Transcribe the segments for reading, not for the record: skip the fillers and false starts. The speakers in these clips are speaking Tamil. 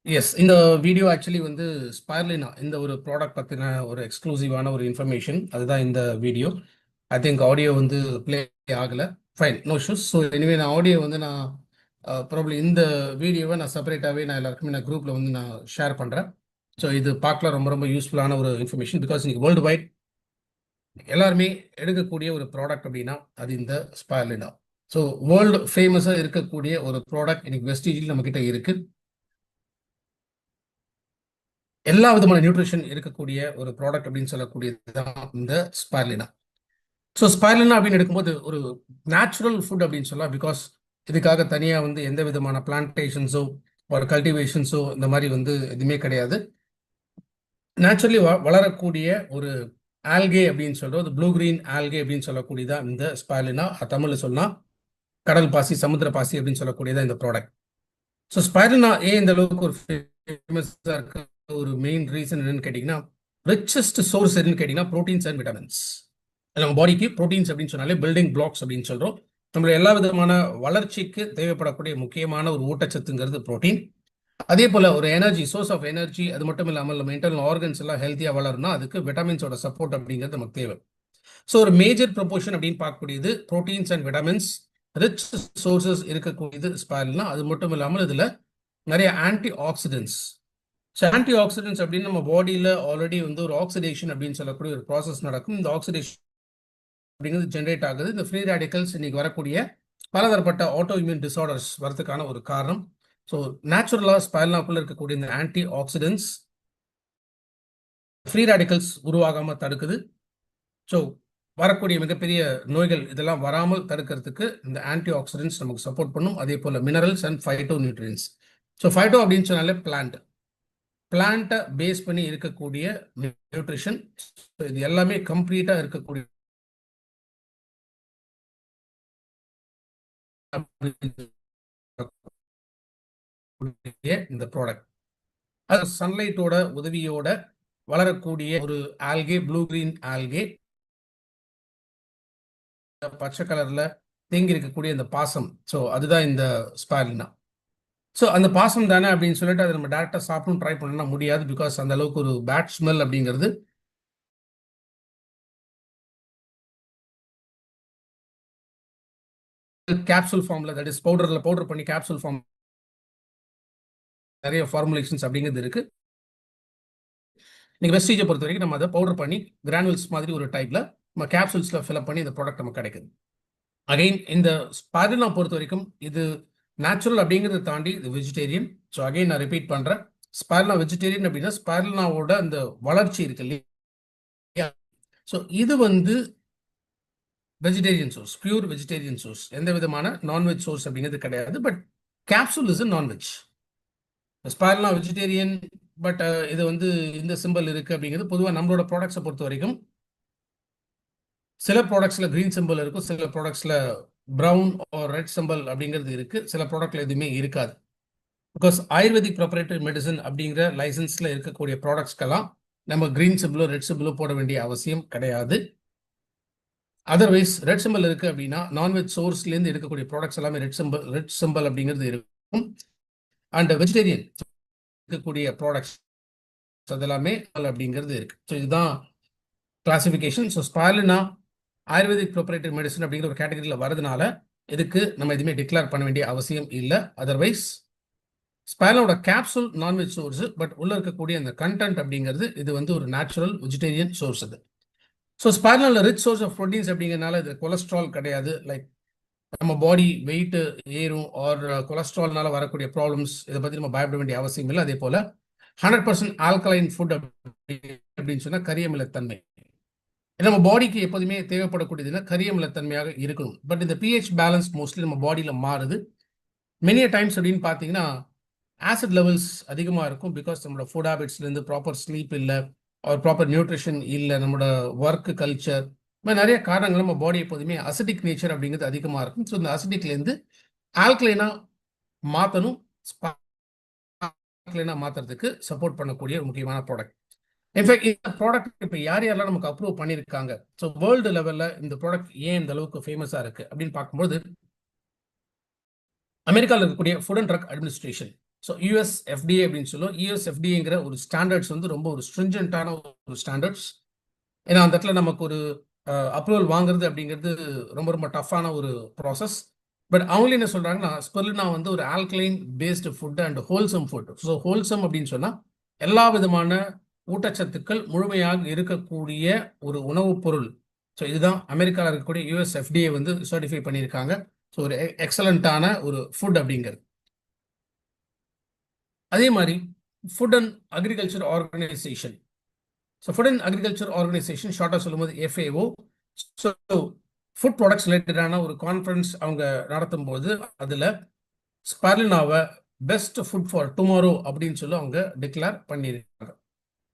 எஸ். இந்த வீடியோ ஆக்சுவலி வந்து ஸ்பைர்லினா இந்த ஒரு ப்ராடக்ட் பற்றின ஒரு எக்ஸ்க்ளூசிவான ஒரு இன்ஃபர்மேஷன். அதுதான் இந்த வீடியோ. ஐ திங்க் ஆடியோ வந்து ப்ளே ஆகலை. Fine, no issues. So anyway நான் ஆடியோ வந்து நான் ப்ராப்ளி இந்த வீடியோவை நான் செப்பரேட்டாகவே நான் எல்லாருக்குமே நான் குரூப்பில் வந்து நான் ஷேர் பண்ணுறேன். ஸோ இது பார்க்கலாம் ரொம்ப ரொம்ப யூஸ்ஃபுல்லான ஒரு இன்ஃபர்மேஷன். பிகாஸ் இன்னைக்கு வேர்ல்டு வைட் எல்லாருமே எடுக்கக்கூடிய ஒரு ப்ராடக்ட் அப்படின்னா அது இந்த ஸ்பைர்லினா. ஸோ வேர்ல்டு ஃபேமஸாக இருக்கக்கூடிய ஒரு ப்ராடக்ட் இன்னைக்கு வெஸ்டீஜில் நம்மக்கிட்ட இருக்குது. எல்லா விதமான நியூட்ரிஷன் இருக்கக்கூடிய ஒரு ப்ராடக்ட் அப்படின்னு சொல்லக்கூடியது தான் இந்த ஸ்பைர்லினா. ஸோ ஸ்பைர்லினா அப்படின்னு எடுக்கும்போது ஒரு நேச்சுரல் ஃபுட் அப்படின்னு சொல்லலாம். பிகாஸ் இதுக்காக தனியாக வந்து எந்த விதமான பிளான்டேஷன்ஸோ ஒரு கல்டிவேஷன்ஸோ இந்த மாதிரி வந்து எதுவுமே கிடையாது. நேச்சுரலி வளரக்கூடிய ஒரு ஆல்கே அப்படின்னு சொல்றோம். ப்ளூ கிரீன் ஆல்கே அப்படின்னு சொல்லக்கூடியதான் இந்த ஸ்பைர்லினா. தமிழ்ல சொன்னா கடல் பாசி, சமுத்திர பாசி அப்படின்னு சொல்லக்கூடியதான் இந்த ப்ராடக்ட். ஸோ ஸ்பைர்லினா ஏன் இந்த அளவுக்கு ஒரு ஃபேமஸாக இருக்கு, ஒரு மெயின் ரீசன் என்னன்னு கேட்டிங்கன்னா, ரிச்சஸ்ட் சோர்ஸ் எதுன்னு கேட்டிங்கன்னா ப்ரோட்டீன்ஸ் அண்ட் விட்டமின்ஸ். நம்ம பாடிக்கு ப்ரோட்டீன்ஸ் அப்படின்னு சொன்னாலே பில்டிங் பிளாக்ஸ் அப்படின்னு சொல்கிறோம். நம்மளுடைய எல்லா விதமான வளர்ச்சிக்கு தேவைப்படக்கூடிய முக்கியமான ஒரு ஊட்டச்சத்துங்கிறது ப்ரோட்டீன். அதே போல் ஒரு எனர்ஜி, சோர்ஸ் ஆஃப் எனர்ஜி, அது மட்டும் இல்லாமல் நம்ம இன்டர்னல் ஆர்கன்ஸ் எல்லாம் ஹெல்த்தியாக வளரணும்னா அதுக்கு விட்டமின்ஸோட சப்போர்ட் அப்படிங்கிறது நமக்கு தேவை. ஸோ ஒரு மேஜர் ப்ரொபோர்ஷன் அப்படின்னு பார்க்கக்கூடியது proteins and vitamins rich sources இருக்கக்கூடியது ஸ்பைர்லினா. அது மட்டும் இல்லாமல் இதில் நிறைய anti oxidants. So anti oxidants அப்படின்னு நம்ம பாடியில் ஆல்ரெடி வந்து ஒரு ஆக்சிடேஷன் அப்படின்னு சொல்லக்கூடிய ஒரு ப்ராசஸ் நடக்கும். இந்த ஆக்சிடேஷன் அப்படிங்கிறது ஜென்ரேட் ஆகுது. இந்த ஃப்ரீ ரேடிக்கல்ஸ் இன்னைக்கு வரக்கூடிய பலதரப்பட்ட ஆட்டோ இம்யூன் டிசார்டர்ஸ் வரதுக்கான ஒரு காரணம். ஸோ நேச்சுரலாக ஸ்பைர்லினாக்குள்ள இருக்கக்கூடிய இந்த ஆன்டி ஆக்சிடென்ட்ஸ் ஃப்ரீ ரேடிக்கல்ஸ் உருவாகாமல் தடுக்குது. ஸோ வரக்கூடிய மிகப்பெரிய நோய்கள் இதெல்லாம் வராமல் தடுக்கிறதுக்கு இந்த ஆன்டி ஆக்சிடென்ட்ஸ் நமக்கு சப்போர்ட் பண்ணும். அதே போல் minerals and phytonutrients. So phyto அப்படின்னு சொன்னாலே பிளான்ட்டை பேஸ் பண்ணி இருக்கக்கூடிய நியூட்ரிஷன். இது எல்லாமே கம்ப்ளீட்டாக இருக்கக்கூடிய இந்த ப்ராடக்ட். அது சன்லைட்டோட உதவியோட வளரக்கூடிய ஒரு ஆல்கே, ப்ளூ கிரீன் ஆல்கே, பச்சை கலர்ல தேங்கி இருக்கக்கூடிய இந்த பாசம். ஸோ அதுதான் இந்த ஸ்பைர்லினா. ஸோ அந்த பாசம் தானே அப்படின்னு சொல்லிட்டு அதை நம்ம டேரெக்டாக சாப்பிடணும் ட்ரை பண்ணணும்னா முடியாது. பிகாஸ் அந்த அளவுக்கு ஒரு பேட் ஸ்மெல் அப்படிங்கிறது கேப்சூல் ஃபார்ம்ல, தட் இஸ் பவுடர் பண்ணி கேப்சூல் ஃபார்ம் நிறைய ஃபார்முலேஷன்ஸ் அப்படிங்கிறது இருக்கு. நீங்கள் வெஸ்டீஜை பொறுத்த வரைக்கும் நம்ம அதை பவுடர் பண்ணி கிரானுவல்ஸ் மாதிரி ஒரு டைப்ல நம்ம கேப்சூல்ஸ்ல ஃபில்அப் பண்ணி இந்த ப்ராடக்ட் நமக்கு கிடைக்குது. அகைன் இந்த ஸ்பைர்லினா பொறுத்த வரைக்கும் இது நேச்சுரல் அப்படிங்கிறத தாண்டி இது வெஜிடேரியன். ஸோ அகைன் நான் ரிப்பீட் பண்றேன், ஸ்பைர்லினா வெஜிடேரியன் அப்படின்னா ஸ்பைர்லினாவோட அந்த வளர்ச்சி இருக்கு இல்லையா. ஸோ இது வந்து vegetarian source, pure vegetarian source. எந்த விதமான நான்வெஜ் சோர்ஸ் அப்படிங்கிறது கிடையாது. But capsule is non veg. Spirulina vegetarian, but இது வந்து இந்த சிம்பிள் இருக்கு அப்படிங்கிறது பொதுவாக நம்மளோட ப்ராடக்ட்ஸை பொறுத்த வரைக்கும் சில ப்ராடக்ட்ஸ்ல கிரீன் சிம்பிள் இருக்கும், சில ப்ராடக்ட்ஸ்ல ப்ரௌன் ஆர் ரெட் சிம்பிள் அப்படிங்கிறது இருக்கு, சில ப்ராடக்ட்ல எதுவுமே இருக்காது. பிகாஸ் ஆயுர்வேதிக் ப்ராப்பரேட்டரி மெடிசன் அப்படிங்கிற லைசன்ஸ்ல இருக்கக்கூடிய ப்ராடக்ட்ஸ்க்கெல்லாம் நம்ம கிரீன் சிம்பிளோ ரெட் சிம்பிளோ போட வேண்டிய அவசியம் கிடையாது. அதர்வைஸ் ரெட் சிம்பிள் இருக்கு அப்படின்னா நான்வெஜ் சோர்ஸ்லேருந்து எடுக்கக்கூடிய ப்ராடக்ட்ஸ் எல்லாமே ரெட் சிம்பிள் அப்படிங்கிறது இருக்கும். அண்ட் வெஜிடேரியன் இருக்கக்கூடிய ப்ராடக்ட்ஸ் அதெல்லாமே அப்படிங்கிறது இருக்கு. ஸோ இதுதான் classification. So spirulina ayurvedic ப்ராப்பரேட்டரி medicine அப்படிங்கிற ஒரு கேட்டகரியில் வரதுனால இதுக்கு நம்ம எதுவுமே டிக்ளேர் பண்ண வேண்டிய அவசியம் இல்லை. அதர்வைஸ் ஸ்பைர்லினாவோட கேப்சூல் நான்வெஜ் சோர்ஸ், பட் உள்ள இருக்கக்கூடிய அந்த கண்டென்ட் அப்படிங்கிறது இது வந்து ஒரு நேச்சுரல் வெஜிடேரியன் சோர்ஸ் அது. ஸோ ஸ்பைர்லினால ரிச் சோர்ஸ் ஆஃப் ப்ரோட்டீன்ஸ் அப்படிங்கிறதுனால இது கொலஸ்ட்ரால் கிடையாது. லைக் நம்ம பாடி வெயிட் ஏறும் ஆர் கொலஸ்ட்ரால்னால வரக்கூடிய ப்ராப்ளம்ஸ் இதை பற்றி நம்ம பயப்பட வேண்டிய அவசியம் இல்லை. அதே போல் 100% ஆல்கலைன் ஃபுட் அப்படின்னு சொன்னால் கரியமிலத்தன்மை நம்ம பாடிக்கு எப்போதுமே தேவைப்படக்கூடியதுன்னா கரியமிலத்தன்மையாக இருக்கணும். பட் இந்த பிஹெச் பேலன்ஸ் மோஸ்ட்லி நம்ம பாடியில் மாறுது. மெனிய டைம்ஸ் அப்படின்னு பார்த்தீங்கன்னா ஆசிட் லெவல்ஸ் அதிகமாக இருக்கும். பிகாஸ் நம்மளோட ஃபுட் ஹேபிட்ஸ்லேருந்து ப்ராப்பர் ஸ்லீப் இல்லை, ஒரு ப்ராப்பர் நியூட்ரிஷன் இல்லை, நம்மளோட ஒர்க் கல்ச்சர், இந்த மாதிரி நிறைய காரணங்கள் நம்ம பாடி எப்போதுமே அசிடிக் நேச்சர் அப்படிங்கிறது அதிகமாக இருக்கும். ஸோ இந்த அசிடிக்லேருந்து ஆல்கலைனாக மாற்றணும், ஆல்கலைனாக மாற்றுறதுக்கு சப்போர்ட் பண்ணக்கூடிய ஒரு முக்கியமான ப்ராடக்ட். இன்ஃபேக்ட் இந்த ப்ராடக்ட் இப்போ யாரெல்லாம் நமக்கு அப்ரூவ் பண்ணியிருக்காங்க, ஸோ வேர்ல்டு லெவலில் இந்த ப்ராடக்ட் ஏன் இந்த அளவுக்கு ஃபேமஸாக இருக்குது அப்படின்னு பார்க்கும்போது அமெரிக்காவில் இருக்கக்கூடிய food and drug administration, so US FDA அப்படின்னு சொல்லுவோம். யூஎஸ் எஃப்டிஏங்கிற ஒரு ஸ்டாண்டர்ட்ஸ் வந்து ரொம்ப ஒரு ஸ்ட்ரிஞ்சன்டான ஒரு ஸ்டாண்டர்ட்ஸ். ஏன்னா அந்த இடத்துல நமக்கு ஒரு அப்ரூவல் வாங்குறது அப்படிங்கிறது ரொம்ப ரொம்ப டஃப்பான ஒரு ப்ராசஸ். பட் அவங்களும் என்ன சொல்றாங்கன்னா, ஸ்பெர்லினா வந்து ஒரு alkaline based food and wholesome food. So wholesome அப்படின்னு சொன்னா எல்லா விதமான ஊட்டச்சத்துக்கள் முழுமையாக இருக்கக்கூடிய ஒரு உணவுப் பொருள். ஸோ இதுதான் அமெரிக்காவில் இருக்கக்கூடிய யூஎஸ் எஃப்டிஏ வந்து சர்டிஃபை பண்ணியிருக்காங்க. ஸோ ஒரு எக்ஸலண்டான ஒரு ஃபுட் அப்படிங்கிறது. அதே மாதிரி food and agriculture organisation. So food and agriculture organisation ஷார்ட்டாக சொல்லும்போது FAO. ஸோ ஃபுட் ப்ராடக்ட்ஸ் ரிலேட்டடான ஒரு கான்ஃபரன்ஸ் அவங்க நடத்தும் போது அதில் ஸ்பர்லினாவை பெஸ்ட் ஃபுட் ஃபார் டுமாரோ அப்படின்னு சொல்லி அவங்க டிக்ளேர் பண்ணியிருக்காங்க.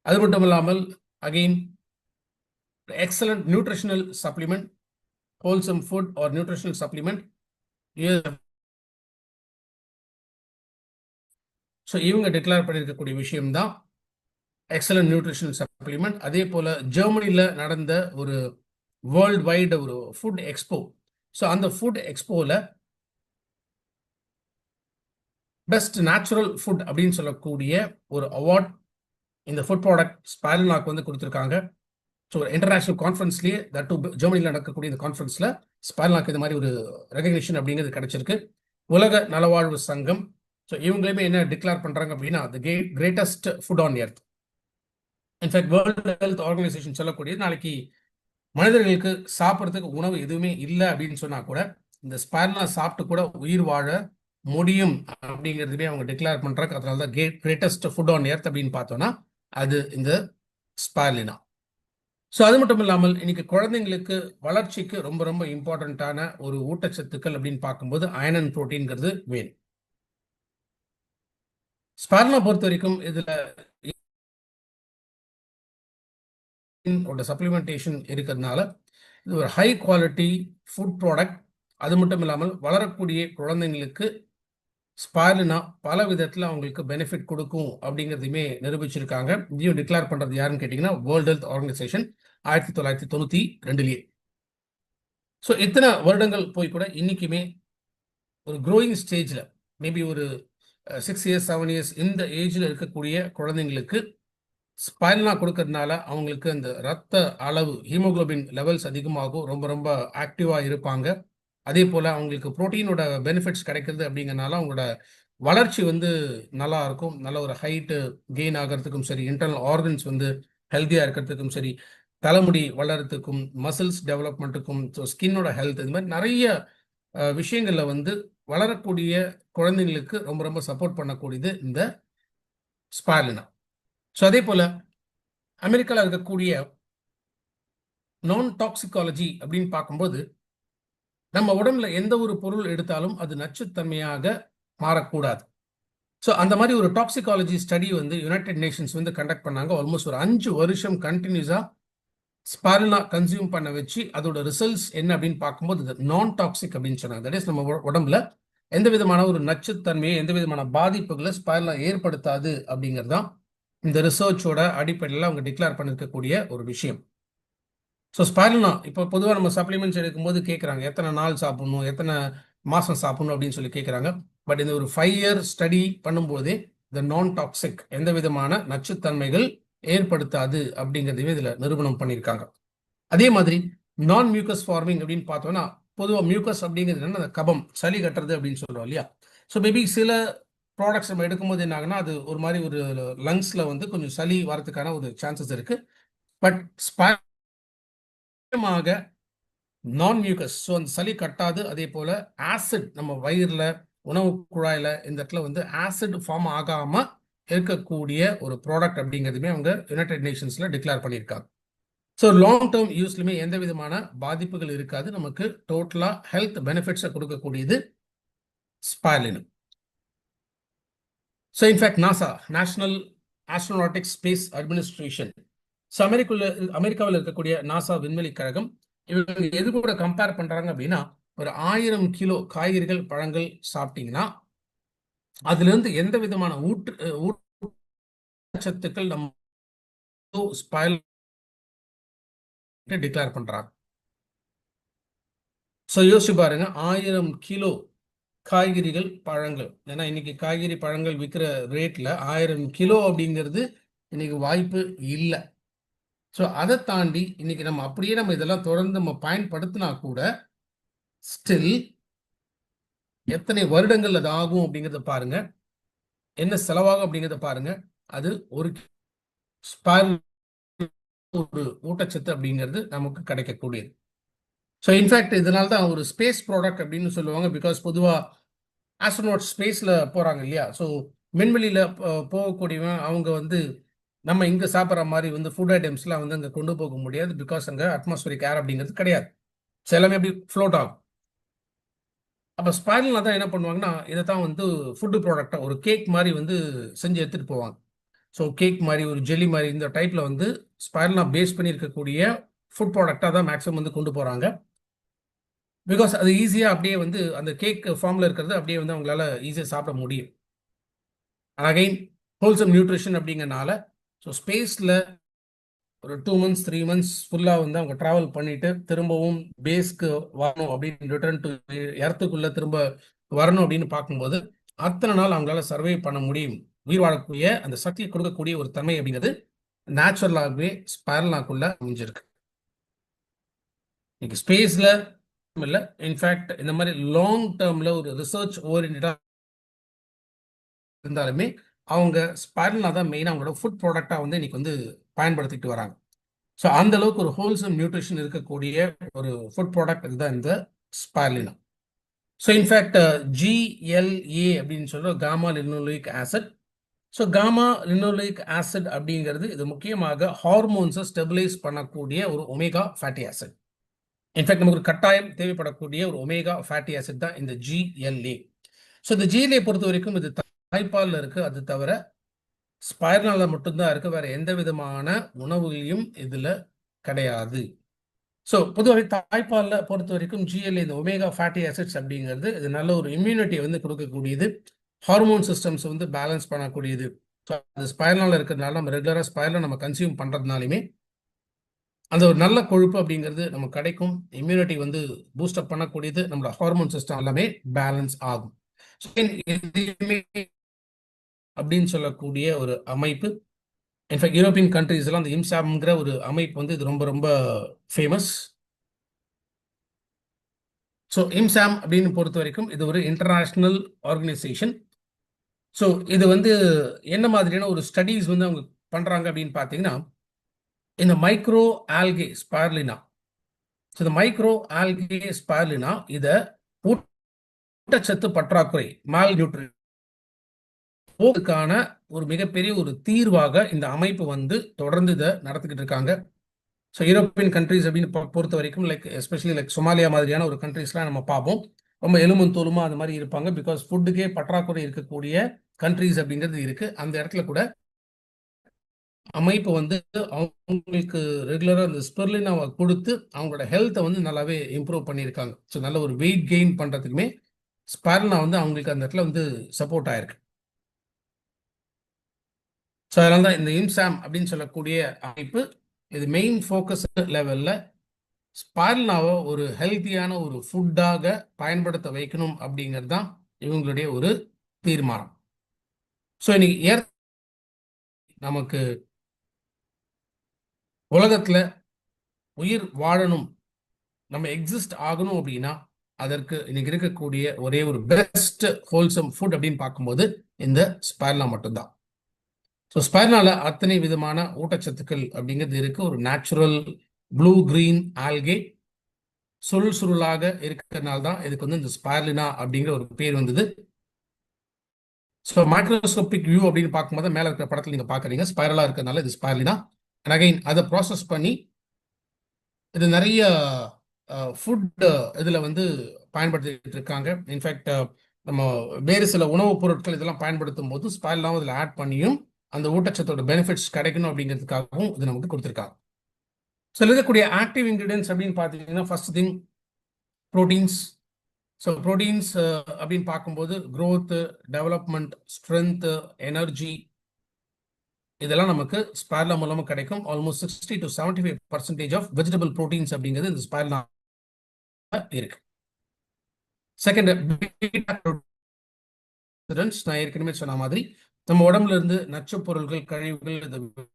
அது மட்டும் இல்லாமல் again excellent nutritional supplement, wholesome food or nutritional supplement. So இவங்க டிக்ளேர் பண்ணியிருக்கக்கூடிய விஷயம்தான் எக்ஸலண்ட் நியூட்ரிஷனல் சப்ளிமெண்ட். அதே போல ஜெர்மனியில் நடந்த ஒரு வேர்ல்டு வைடு ஒரு ஃபுட் எக்ஸ்போ. ஸோ அந்த ஃபுட் எக்ஸ்போவில் பெஸ்ட் நேச்சுரல் ஃபுட் அப்படின்னு சொல்லக்கூடிய ஒரு அவார்ட் இந்த ஃபுட் ப்ராடக்ட் ஸ்பர்லினாக்கு வந்து கொடுத்துருக்காங்க. ஸோ இன்டர்நேஷனல் கான்ஃபரன்ஸ்லேயே தட் ஜெர்மனியில் நடக்கக்கூடிய இந்த கான்ஃபரன்ஸில் ஸ்பர்லினாக்கு இந்த மாதிரி ஒரு ரெகக்னிஷன் அப்படிங்கிறது கிடைச்சிருக்கு. உலக நலவாழ்வு சங்கம் ஸோ இவங்களுமே என்ன டிக்ளேர் பண்ணுறாங்க அப்படின்னா the greatest food on earth. In fact world health organisation சொல்லக்கூடிய நாளைக்கு மனிதர்களுக்கு சாப்பிட்றதுக்கு உணவு எதுவுமே இல்லை அப்படின்னு சொன்னா கூட இந்த ஸ்பர்லினா சாப்பிட்டு கூட உயிர் வாழ முடியும் அப்படிங்கிறதுமே அவங்க டிக்ளேர் பண்றாங்க. அதனால தான் கிரேட்டஸ்ட் ஃபுட் ஆன் எர்த் அப்படின்னு பார்த்தோம்னா அது இந்த ஸ்பர்லினா. ஸோ அது மட்டும் இல்லாமல் இன்னைக்கு குழந்தைங்களுக்கு வளர்ச்சிக்கு ரொம்ப ரொம்ப இம்பார்ட்டண்ட்டான ஒரு ஊட்டச்சத்துக்கள் அப்படின்னு பார்க்கும்போது அயன் அண்ட் புரோட்டீன்கிறது வேணும். ஸ்பர்லினா பொறுத்த வரைக்கும் இதுல சப்ளிமெண்டேஷன் இருக்கிறதுனால இது ஒரு ஹை குவாலிட்டி ஃபுட் ப்ராடக்ட். அது மட்டும் இல்லாமல் வளரக்கூடிய குழந்தைங்களுக்கு ஸ்பர்லினா பல விதத்தில் அவங்களுக்கு பெனிஃபிட் கொடுக்கும் அப்படிங்கிறதையுமே நிரூபிச்சிருக்காங்க. இதையும் டிக்ளேர் பண்ணுறது யாருன்னு கேட்டிங்கன்னா வேர்ல்டு ஹெல்த் ஆர்கனைசேஷன் 1992. ஸோ இத்தனை வருடங்கள் போய் கூட இன்னைக்குமே ஒரு க்ரோயிங் ஸ்டேஜில் மேபி ஒரு 6 இயர்ஸ் 7 இயர்ஸ் இந்த ஏஜில் இருக்கக்கூடிய குழந்தைங்களுக்கு ஸ்பர்லினா கொடுக்கறதுனால அவங்களுக்கு அந்த ரத்த அளவு ஹீமோகுளோபின் லெவல்ஸ் அதிகமாகும், ரொம்ப ரொம்ப ஆக்டிவாக இருப்பாங்க. அதே போல் அவங்களுக்கு ப்ரோட்டீனோட பெனிஃபிட்ஸ் கிடைக்கிறது அப்படிங்கிறனால அவங்களோட வளர்ச்சி வந்து நல்லா இருக்கும். நல்ல ஒரு ஹைட்டு கெயின் ஆகிறதுக்கும் சரி, இன்டர்னல் ஆர்கன்ஸ் வந்து ஹெல்த்தியாக இருக்கிறதுக்கும் சரி, தலைமுடி வளர்கிறதுக்கும், மசில்ஸ் டெவலப்மெண்ட்டுக்கும், ஸோ ஸ்கின்னோட ஹெல்த், இது மாதிரி நிறைய விஷயங்களில் வந்து வளரக்கூடிய குழந்தைங்களுக்கு ரொம்ப ரொம்ப சப்போர்ட் பண்ணக்கூடியது இந்த ஸ்பர்லினா. ஸோ அதே போல் அமெரிக்காவில் இருக்கக்கூடிய நான் டாக்சிகாலஜி அப்படின்னு பார்க்கும்போது நம்ம உடம்புல எந்த ஒரு பொருள் எடுத்தாலும் அது நச்சுத்தன்மையாக மாறக்கூடாது. ஸோ அந்த மாதிரி ஒரு டாக்சிகாலஜி ஸ்டடி வந்து யுனைடெட் நேஷன்ஸ் வந்து கண்டக்ட் பண்ணாங்க. ஆல்மோஸ்ட் ஒரு 5 வருஷம் கண்டினியூஸாக ஸ்பர்லினா கன்சியூம் பண்ண வச்சு அதோட ரிசல்ட்ஸ் என்ன அப்படின்னு பார்க்கும்போது இது நான் டாக்ஸிக் அப்படின்னு சொன்னாங்க. தட் இஸ் நம்ம உடம்புல எந்த விதமான ஒரு நச்சுத்தன்மையை எந்த விதமான பாதிப்புகளை ஸ்பர்லினா ஏற்படுத்தாது அப்படிங்கிறது தான் இந்த ரிசர்ச்சோட அடிப்படையில் அவங்க டிக்ளேர் பண்ணிருக்கக்கூடிய ஒரு விஷயம். ஸோ ஸ்பர்லினா இப்போ பொதுவாக நம்ம சப்ளிமெண்ட்ஸ் எடுக்கும்போது கேட்குறாங்க எத்தனை நாள் சாப்பிடணும், எத்தனை மாதம் சாப்பிடணும் அப்படின்னு சொல்லி கேட்குறாங்க. பட் இந்த ஒரு 5 இயர் ஸ்டடி பண்ணும்போதே இந்த நான் டாக்ஸிக் எந்த விதமான நச்சுத்தன்மைகள் ஏற்படுத்தாது அப்படிங்கிறதையும் இதில் நிரூபணம் பண்ணியிருக்காங்க. அதே மாதிரி நான் மியூக்கஸ் ஃபார்மிங் அப்படின்னு பார்த்தோம்னா பொதுவாக மியூக்கஸ் அப்படிங்கிறது என்ன, அந்த கபம் சளி கட்டுறது அப்படின்னு சொல்லுவோம் இல்லையா. ஸோ மேபி சில ப்ராடக்ட்ஸ் நம்ம எடுக்கும்போது என்ன ஆகுனா அது ஒரு மாதிரி ஒரு லங்ஸில் வந்து கொஞ்சம் சளி வரதுக்கான ஒரு சான்சஸ் இருக்கு. பட் நான் மியூக்கஸ், ஸோ அந்த சளி கட்டாது. அதே போல ஆசிட் நம்ம வயிறில் உணவு குழாயில் இந்த இடத்துல வந்து ஆசிட் ஃபார்ம் ஆகாமல் இருக்கக்கூடிய ஒரு ப்ராடக்ட் அப்படிங்கிறதுமே அவங்க யுனைடெட் நேஷன்ஸில் டிக்ளேர் பண்ணியிருக்காங்க. ஸோ லாங் டேர்ம் யூஸ்லையுமே எந்த விதமான பாதிப்புகள் இருக்காது, நமக்கு டோட்டலாக ஹெல்த் பெனிஃபிட்ஸை கொடுக்கக்கூடியது spirulina. So in fact NASA, national astronautic space administration, so அமெரிக்காவில் இருக்கக்கூடிய நாசா விண்வெளி கழகம் இவங்க எது கூட கம்பேர் பண்றாங்க அப்படின்னா ஒரு 1000 கிலோ காய்கறிகள் பழங்கள் சாப்பிட்டீங்கன்னா அதுல இருந்து எந்த விதமான ஊட்டச்சத்துக்கள் நம்ம டிக்ளேர் பண்றாங்க. ஸோ யோசிச்சு பாருங்க, 1000 கிலோ காய்கறிகள், பழங்கள். ஏன்னா இன்னைக்கு காய்கறி, பழங்கள் விற்கிற ரேட்ல 1000 கிலோ அப்படிங்கிறது இன்னைக்கு வாய்ப்பு இல்லை. ஸோ அதை தாண்டி இன்னைக்கு நம்ம அப்படியே நம்ம இதெல்லாம் தொடர்ந்து நம்ம பயன்படுத்தினா கூட ஸ்டில் எத்தனை வருடங்கள் அது ஆகும் அப்படிங்கிறத பாருங்க, என்ன செலவாகும் அப்படிங்கிறத பாருங்க. அது ஒரு ஒரு ஊட்டச்சத்து அப்படிங்கிறது நமக்கு கிடைக்கக்கூடியது. ஸோ இன்ஃபேக்ட் இதனால தான் ஒரு ஸ்பேஸ் ப்ராடக்ட் அப்படின்னு சொல்லுவாங்க. பிகாஸ் பொதுவாக ஆஸ்ட்ரோநாட் ஸ்பேஸில் போகிறாங்க இல்லையா? ஸோ விண்வெளியில் போகக்கூடியவன் அவங்க வந்து நம்ம இங்கே சாப்பிட்ற மாதிரி வந்து ஃபுட் ஐட்டம்ஸ்லாம் வந்து அங்கே கொண்டு போக முடியாது. பிகாஸ் அங்கே அட்மாஸ்பரிக் ஏர் அப்படிங்கிறது கிடையாது. ஸோ எல்லாமே எப்படி ஃப்ளோட் ஆகும். அப்போ ஸ்பைரல்னா தான் என்ன பண்ணுவாங்கன்னா, இதை தான் வந்து ஃபுட்டு ப்ராடக்டாக ஒரு கேக் மாதிரி வந்து செஞ்சு எடுத்துகிட்டு போவாங்க. ஸோ கேக் மாதிரி, ஒரு ஜெல்லி மாதிரி இந்த டைப்பில் வந்து ஸ்பைரல்னா பேஸ் பண்ணி இருக்கக்கூடிய ஃபுட் ப்ராடக்டாக தான் மேக்ஸிமம் வந்து கொண்டு போகிறாங்க. பிகாஸ் அது ஈஸியாக அப்படியே வந்து அந்த கேக் ஃபார்மில் இருக்கிறது அப்படியே வந்து அவங்களால ஈஸியாக சாப்பிட முடியும். அகைன் ஹோல்சம் நியூட்ரிஷன் அப்படிங்கிறனால ஸோ ஸ்பேஸில் ஒரு 2 months 3 months ஃபுல்லாக வந்து அவங்க ட்ராவல் பண்ணிட்டு திரும்பவும் பேஸ்க்கு வரணும் அப்படின்னு ரிட்டர்ன் டு எர்த்துக்குள்ளே திரும்ப வரணும் அப்படின்னு பார்க்கும்போது அத்தனை நாள் அவங்களால சர்வை பண்ண முடியும். உயிர் வாழக்கூடிய அந்த சக்தியை கொடுக்கக்கூடிய ஒரு தன்மை அப்படிங்கிறது நேச்சுரலாகவே ஸ்பைரல்னாக்குள்ள அமைஞ்சிருக்கு. இன்னைக்கு ஸ்பேஸில் இல்லை, இன்ஃபேக்ட் இந்த மாதிரி லாங் டேர்மில் ஒரு ரிசர்ச் ஓரியன்டாக இருந்தாலுமே அவங்க ஸ்பைரல்னா தான் மெயினாக அவங்களோட ஃபுட் ப்ராடக்டாக வந்து இன்னைக்கு வந்து பயன்படுத்திட்டு வராங்க. ஸோ அந்த அளவுக்கு ஒரு ஹோல்சம் நியூட்ரிஷன் இருக்கக்கூடிய ஒரு ஃபுட் ப்ராடக்ட் இதுதான் இந்த ஸ்பைரலினா. ஸோ இன்ஃபேக்ட் GLA அப்படின்னு சொல்ற gamma linoleic acid. So gamma linoleic acid அப்படிங்கிறது இது முக்கியமாக ஹார்மோன்ஸை ஸ்டெபிலைஸ் பண்ணக்கூடிய ஒரு ஒமேகா ஃபேட்டி ஆசிட். இன்ஃபேக்ட் நமக்கு ஒரு கட்டாயம் தேவைப்படக்கூடிய ஒரு ஒமேகா ஃபேட்டி ஆசிட் தான் இந்த GLA. ஸோ இந்த GLA பொறுத்த வரைக்கும் இது தாய்ப்பாலில் இருக்கு. அது தவிர ஸ்பைரல்னால மட்டும்தான் இருக்கு. வேற எந்த விதமான உணவுகளையும் இதுல கிடையாது. ஸோ பொதுவாக தாய்ப்பாலில் பொறுத்த வரைக்கும் GLA இந்த ஒமேகா ஃபேட்டி ஆசிட்ஸ் அப்படிங்கிறது இது நல்ல ஒரு இம்யூனிட்டியை வந்து கொடுக்கக்கூடியது, ஹார்மோன் சிஸ்டம்ஸ் வந்து பேலன்ஸ் பண்ணக்கூடியது. ஸோ அது ஸ்பைரல்னால இருக்கிறதுனால நம்ம ரெகுலராக ஸ்பைரலை நம்ம கன்சியூம் பண்ணுறதுனாலுமே அந்த ஒரு நல்ல கொழுப்பு அப்படிங்கிறது நமக்கு கிடைக்கும். இம்யூனிட்டி வந்து பூஸ்டப் பண்ணக்கூடியது, நம்மளோட ஹார்மோன் சிஸ்டம் எல்லாமே பேலன்ஸ் ஆகும். அப்படின்னு சொல்லக்கூடிய ஒரு அமைப்பு. இன்ஃபேக்ட் யூரோப்பியன் கண்ட்ரீஸ் எல்லாம் இந்த இம்சாம்ங்கிற ஒரு அமைப்பு வந்து இது ரொம்ப ரொம்ப ஃபேமஸ். ஸோ இம்சாம் அப்படின்னு பொறுத்த வரைக்கும் இது ஒரு இன்டர்நேஷ்னல் ஆர்கனைசேஷன். ஸோ இது வந்து என்ன மாதிரியான ஒரு ஸ்டடீஸ் வந்து அவங்க பண்ணுறாங்க அப்படின்னு பார்த்தீங்கன்னா, இந்த மைக்ரோ ஆல்கே ஸ்பைரலினா. ஸோ இந்த மைக்ரோ ஆல்கே ஸ்பைரலினா இதை ஊட்டச்சத்து பற்றாக்குறை மால் நியூட்ரிஷன் போக்குக்கான ஒரு மிகப்பெரிய ஒரு தீர்வாக இந்த அமைப்பு வந்து தொடர்ந்து இதை நடத்திக்கிட்டு இருக்காங்க. ஸோ யூரோப்பியன் கண்ட்ரீஸ் அப்படின்னு பொறுத்த வரைக்கும் லைக் எஸ்பெஷலி லைக் சொமாலியா மாதிரியான ஒரு கண்ட்ரீஸ்லாம் நம்ம பார்ப்போம். ரொம்ப எலும்பும் தோலுமா அந்த மாதிரி இருப்பாங்க. பிகாஸ் ஃபுட்டுக்கே பற்றாக்குறை இருக்கக்கூடிய கண்ட்ரீஸ் அப்படிங்கிறது இருக்கு. அந்த இடத்துல கூட அமைப்பு வந்து அவங்களுக்கு ரெகுலராக அந்த ஸ்பெர்லினாவை கொடுத்து அவங்களோட ஹெல்த்தை வந்து நல்லாவே இம்ப்ரூவ் பண்ணியிருக்காங்க. ஸோ நல்ல ஒரு வெயிட் கெயின் பண்ணுறதுக்குமே ஸ்பைரலினா வந்து அவங்களுக்கு அந்த இடத்துல வந்து சப்போர்ட் ஆயிருக்கு. ஸோ அதனால தான் இந்த இம்சாம் அப்படின்னு சொல்லக்கூடிய அமைப்பு இது மெயின் ஃபோக்கஸ் லெவலில் ஸ்பைரலினாவை ஒரு ஹெல்த்தியான ஒரு ஃபுட்டாக பயன்படுத்த வைக்கணும் அப்படிங்கிறது தான் இவங்களுடைய ஒரு தீர்மானம். ஸோ இன்னைக்கு நமக்கு உலகத்தில் உயிர் வாழணும், நம்ம எக்ஸிஸ்ட் ஆகணும் அப்படின்னா அதற்கு இன்னைக்கு இருக்கக்கூடிய ஒரே ஒரு பெஸ்ட் ஹோல்சம் ஃபுட் அப்படின்னு பார்க்கும்போது இந்த ஸ்பைரலினா மட்டும்தான். ஸோ ஸ்பைரலினால அத்தனை விதமான ஊட்டச்சத்துக்கள் அப்படிங்கிறது இருக்கு. ஒரு நேச்சுரல் ப்ளூ கிரீன் ஆல்கே சுருளாக இருக்கிறதுனால தான் இதுக்கு வந்து இந்த ஸ்பைரலினா அப்படிங்கிற ஒரு பேர் வந்தது. ஸோ மைக்ரோஸ்கோபிக் வியூ அப்படின்னு பார்க்கும்போது மேலே இருக்கிற படத்தில் நீங்கள் பார்க்குறீங்க ஸ்பைரலாக இருக்கிறதுனால இது ஸ்பைரலினா. அண்ட் அகைன் அதை ப்ராசஸ் பண்ணி இது நிறைய ஃபுட் இதில் வந்து பயன்படுத்திட்டு இருக்காங்க. இன்ஃபேக்ட் நம்ம வேறு சில உணவுப் பொருட்கள் இதெல்லாம் பயன்படுத்தும் போது ஸ்பைரலினாவும் இதில் ஆட் பண்ணியும் அந்த ஊட்டச்சத்தோட பெனிஃபிட்ஸ் கிடைக்கணும் அப்படிங்கிறதுக்காகவும் இது நமக்கு கொடுத்துருக்காங்க. ஸோ இருக்கக்கூடிய ஆக்டிவ் இன்கிரீடியன்ஸ் அப்படின்னு பார்த்தீங்கன்னா first thing proteins. So proteins அப்படின்னு பார்க்கும்போது க்ரோத்து, டெவலப்மெண்ட், ஸ்ட்ரென்த்து, எனர்ஜி இதெல்லாம் நமக்கு ஸ்பைரலினா மூலமாக கிடைக்கும். Almost 60 to 75% of vegetable proteins அப்படிங்கிறது இந்த ஸ்பைரலினா இருக்கு. செகண்ட், நான் ஏற்கனவே சொன்ன மாதிரி நம்ம உடம்புல இருந்து நச்சு பொருள்கள், கழிவுகள் இதை remove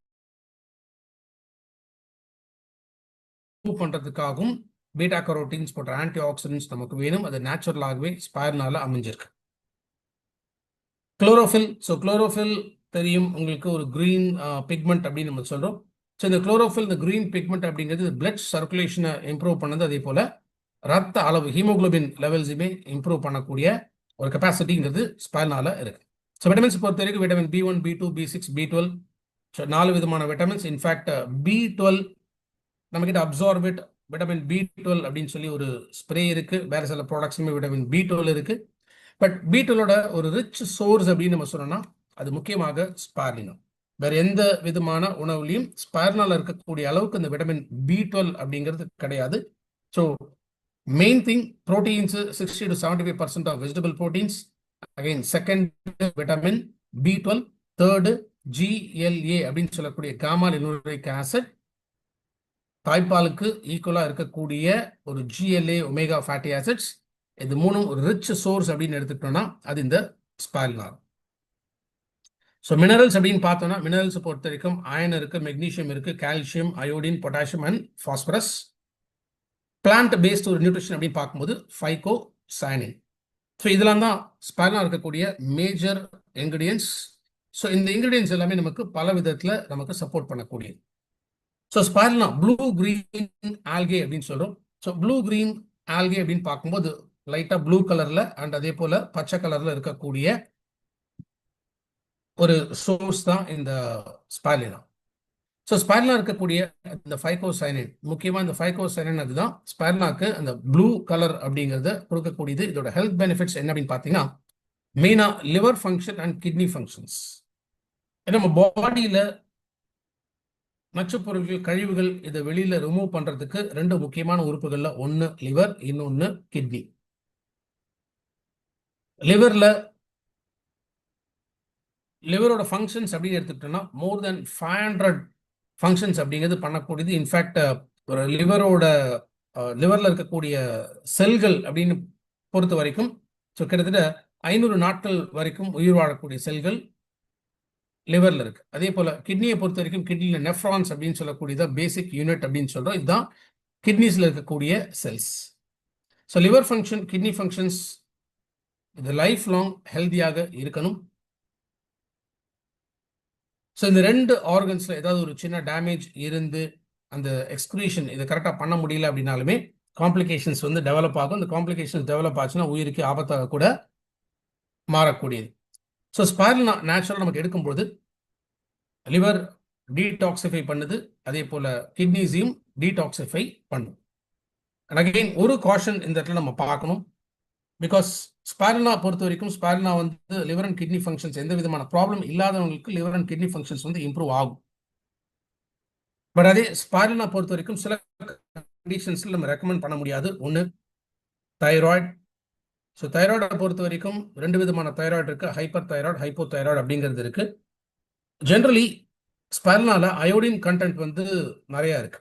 பண்றதுக்காகவும் பீட்டா கரோட்டீன்ஸ் போன்ற ஆன்டி ஆக்சிடென்ட்ஸ் நமக்கு வேணும். அது நேச்சுரலாகவே ஸ்பைருலினால அமைஞ்சிருக்கு. குளோரோஃபில். ஸோ குளோரோஃபில் தெரியும் உங்களுக்கு, ஒரு கிரீன் பிக்மெண்ட் அப்படின்னு நம்ம சொல்றோம். ஸோ இந்த குளோரோஃபில், இந்த கிரீன் பிக்மெண்ட் அப்படிங்கிறது பிளட் சர்க்குலேஷனை இம்ப்ரூவ் பண்ணது. அதே போல ரத்த அளவு, ஹீமோகுளோபின் லெவல்ஸுமே இம்ப்ரூவ் பண்ணக்கூடிய ஒரு கெப்பாசிட்டிங்கிறது ஸ்பைருலினால இருக்கு. ஸோ விட்டமின்ஸ் பொறுத்த வரைக்கும் vitamin B1, B2, B6, B12, so 4 விதமான விட்டமின்ஸ். இன்ஃபேக்ட் B12 நம்மகிட்ட அப்சார்பிட் விட்டமின் B12 அப்படின்னு சொல்லி ஒரு ஸ்ப்ரே இருக்கு. வேற சில ப்ராடக்ட்ஸுமே விட்டமின் B12 இருக்கு. பட் B12ஓட ஒரு ரிச் சோர்ஸ் அப்படின்னு நம்ம சொன்னோம்னா அது முக்கியமாக ஸ்பைருலினா. வேற எந்த விதமான உணவுலையும் ஸ்பைருலினால இருக்கக்கூடிய அளவுக்கு இந்த விட்டமின் B12 அப்படிங்கிறது கிடையாது. So main thing proteins 60 to 75% of vegetable proteins. Again second vitamin B12, third GLA அப்படின்னு சொல்லக்கூடிய காமா லினோலிக் ஆசிட். தாய்ப்பாலுக்கு ஈக்குவலா இருக்கக்கூடிய ஒரு GLA ஒமேகா ஃபேட்டி ஆசிட்ஸ். இது மூணும் ஒரு ரிச் சோர்ஸ் அப்படின்னு எடுத்துக்கிட்டோம்னா அது இந்த ஸ்பைருலினா. ஸோ மினரல்ஸ் அப்படின்னு பார்த்தோம்னா மினரல்ஸ் பொறுத்த வரைக்கும் அயன் இருக்கு, மெக்னீஷியம் இருக்கு, calcium, iodine, potassium and phosphorus. Plant based ஒரு நியூட்ரிஷன் அப்படின்னு பார்க்கும்போது ஃபைகோசைனின். ஸோ இதெல்லாம் தான் ஸ்பைருலினா இருக்கக்கூடிய மேஜர் இன்கிரீடியன்ஸ். ஸோ இந்த இன்கிரீடியன்ஸ் எல்லாமே நமக்கு பல விதத்தில் நமக்கு சப்போர்ட் பண்ணக்கூடியது. So spirulina blue green algae அப்படின்னு சொல்றோம். ஸோ ப்ளூ கிரீன் ஆல்கே அப்படின்னு பார்க்கும்போது லைட்டா ப்ளூ கலர்ல அண்ட் அதே போல பச்சை கலர்ல இருக்கக்கூடிய ஒரு சோர்ஸ் தான் இந்த ஸ்பைருலினா. ஸோ ஸ்பைருலினா இருக்கக்கூடிய இந்த ஃபைகோசைனின், முக்கியமா இந்த ஃபைகோசைனின் அதுதான் ஸ்பைருலினாக்கு அந்த ப்ளூ கலர் அப்படிங்கிறத கொடுக்கக்கூடியது. இதோட ஹெல்த் பெனிஃபிட்ஸ் என்ன அப்படின்னு பார்த்தீங்கன்னா மெயினா liver function and kidney functions. நம்ம பாடியில நச்சு பொருட்கள், கழிவுகள் இதை வெளியில ரிமூவ் பண்றதுக்கு ரெண்டு முக்கியமான உறுப்புகள்ல ஒன்னு லிவர், இன்னொன்னு கிட்னி. லிவரோட ஃபங்க்ஷன்ஸ் அப்படின்னு எடுத்துக்கிட்டோம்னா மோர் தென் 500 ஃபங்க்ஷன்ஸ் அப்படிங்கிறது பண்ணக்கூடியது. இன்ஃபேக்ட் ஒரு லிவர்ல இருக்கக்கூடிய செல்கள் அப்படின்னு பொறுத்த வரைக்கும் ஸோ கிட்டத்தட்ட 500 நாட்கள் வரைக்கும் உயிர் வாழக்கூடிய செல்கள் லிவர்ல இருக்கு. அதே போல கிட்னியை பொறுத்த வரைக்கும் கிட்னியில நெஃப்ரான்ஸ் அப்படின்னு சொல்லக்கூடியது பேசிக் யூனிட் அப்படின்னு சொல்றோம். இதுதான் கிட்னிஸ்ல இருக்கக்கூடிய cells. So liver function, kidney functions இது லைஃப் லாங் ஹெல்தியாக இருக்கணும். ஸோ இந்த ரெண்டு ஆர்கன்ஸ்ல ஏதாவது ஒரு சின்ன டேமேஜ் இருந்து அந்த எக்ஸ்கிரீஷன் இதை கரெக்டாக பண்ண முடியல அப்படின்னாலுமே காம்ப்ளிகேஷன்ஸ் வந்து டெவலப் ஆகும். இந்த காம்ப்ளிகேஷன்ஸ் டெவலப் ஆச்சுன்னா உயிருக்கு ஆபத்தாக கூட மாறக்கூடியது. ஸோ ஸ்பைருலினா நேச்சுரல் நமக்கு எடுக்கும்போது லிவர் டீடாக்சிஃபை பண்ணுது, அதே போல கிட்னிஸையும் டீடாக்சிஃபை பண்ணும். அகைன் ஒரு காஷன் இந்த இடத்துல நம்ம பார்க்கணும். பிகாஸ் ஸ்பைருலினா பொறுத்த வரைக்கும் ஸ்பைருலினா வந்து லிவர் அண்ட் கிட்னி ஃபங்க்ஷன்ஸ் எந்த விதமான ப்ராப்ளம் இல்லாதவங்களுக்கு லிவர் அண்ட் கிட்னி ஃபங்க்ஷன்ஸ் வந்து இம்ப்ரூவ் ஆகும். பட் அதே ஸ்பைருலினா பொறுத்த வரைக்கும் சில கண்டிஷன்ஸ்ல நம்ம ரெக்கமெண்ட் பண்ண முடியாது. ஒன்று தைராய்டு. ஸோ தைராய்டை பொறுத்த வரைக்கும் ரெண்டு விதமான தைராய்டு இருக்கு, ஹைப்பர் தைராய்டு, ஹைப்போ தைராய்டு அப்படிங்கிறது இருக்கு. ஜென்ரலி ஸ்பைருலினால அயோடின் கண்டென்ட் வந்து நிறைய இருக்கு.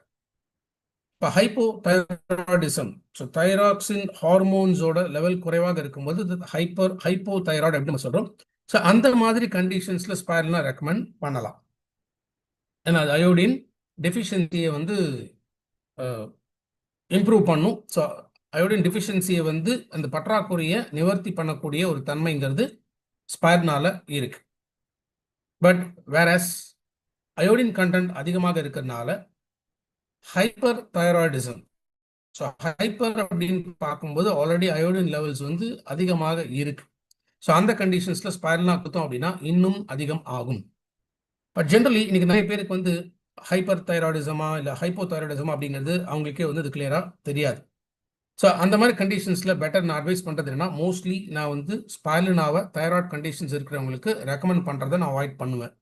இப்போ ஹைப்போ தைராய்டிசம், ஸோ தைராக்சின் ஹார்மோன்ஸோட லெவல் குறைவாக இருக்கும்போது ஹைப்போ தைராய்டு அப்படின்னு நம்ம சொல்றோம். ஸோ அந்த மாதிரி கண்டிஷன்ஸ்ல ஸ்பைருலினா ரெக்கமெண்ட் பண்ணலாம். ஏன்னா அது அயோடின் டெஃபிஷியன்சியை வந்து இம்ப்ரூவ் பண்ணும். ஸோ அயோடின் டெஃபிஷியன்சியை வந்து அந்த பற்றாக்குறையை நிவர்த்தி பண்ணக்கூடிய ஒரு தன்மைங்கிறது ஸ்பைருலினால இருக்கு. பட் வேறஸ் அயோடின் கண்டென்ட் அதிகமாக இருக்கிறதுனால ஹைப்பர் தைராய்டிசம், ஸோ ஹைப்பர் அப்படின்னு பார்க்கும்போது ஆல்ரெடி அயோடின் லெவல்ஸ் வந்து அதிகமாக இருக்கு. ஸோ அந்த கண்டிஷன்ஸ்ல ஸ்பைருலினா கொடுத்தோம் அப்படின்னா இன்னும் அதிகம் ஆகும். பட் ஜென்ரலி இன்னைக்கு நிறைய பேருக்கு வந்து ஹைப்பர் தைராய்டிசமா இல்லை ஹைப்போ தைராய்டிசமா அப்படிங்கிறது அவங்களுக்கே வந்து இது கிளியரா தெரியாது. ஸோ அந்த மாதிரி கண்டிஷன்ஸ்ல பெட்டர் நான் அட்வைஸ் பண்றது என்னன்னா மோஸ்ட்லி நான் வந்து ஸ்பைருலினாவை தைராய்டு கண்டிஷன்ஸ் இருக்கிறவங்களுக்கு ரெக்கமெண்ட் பண்றதை நான் அவாய்ட் பண்ணுவேன்.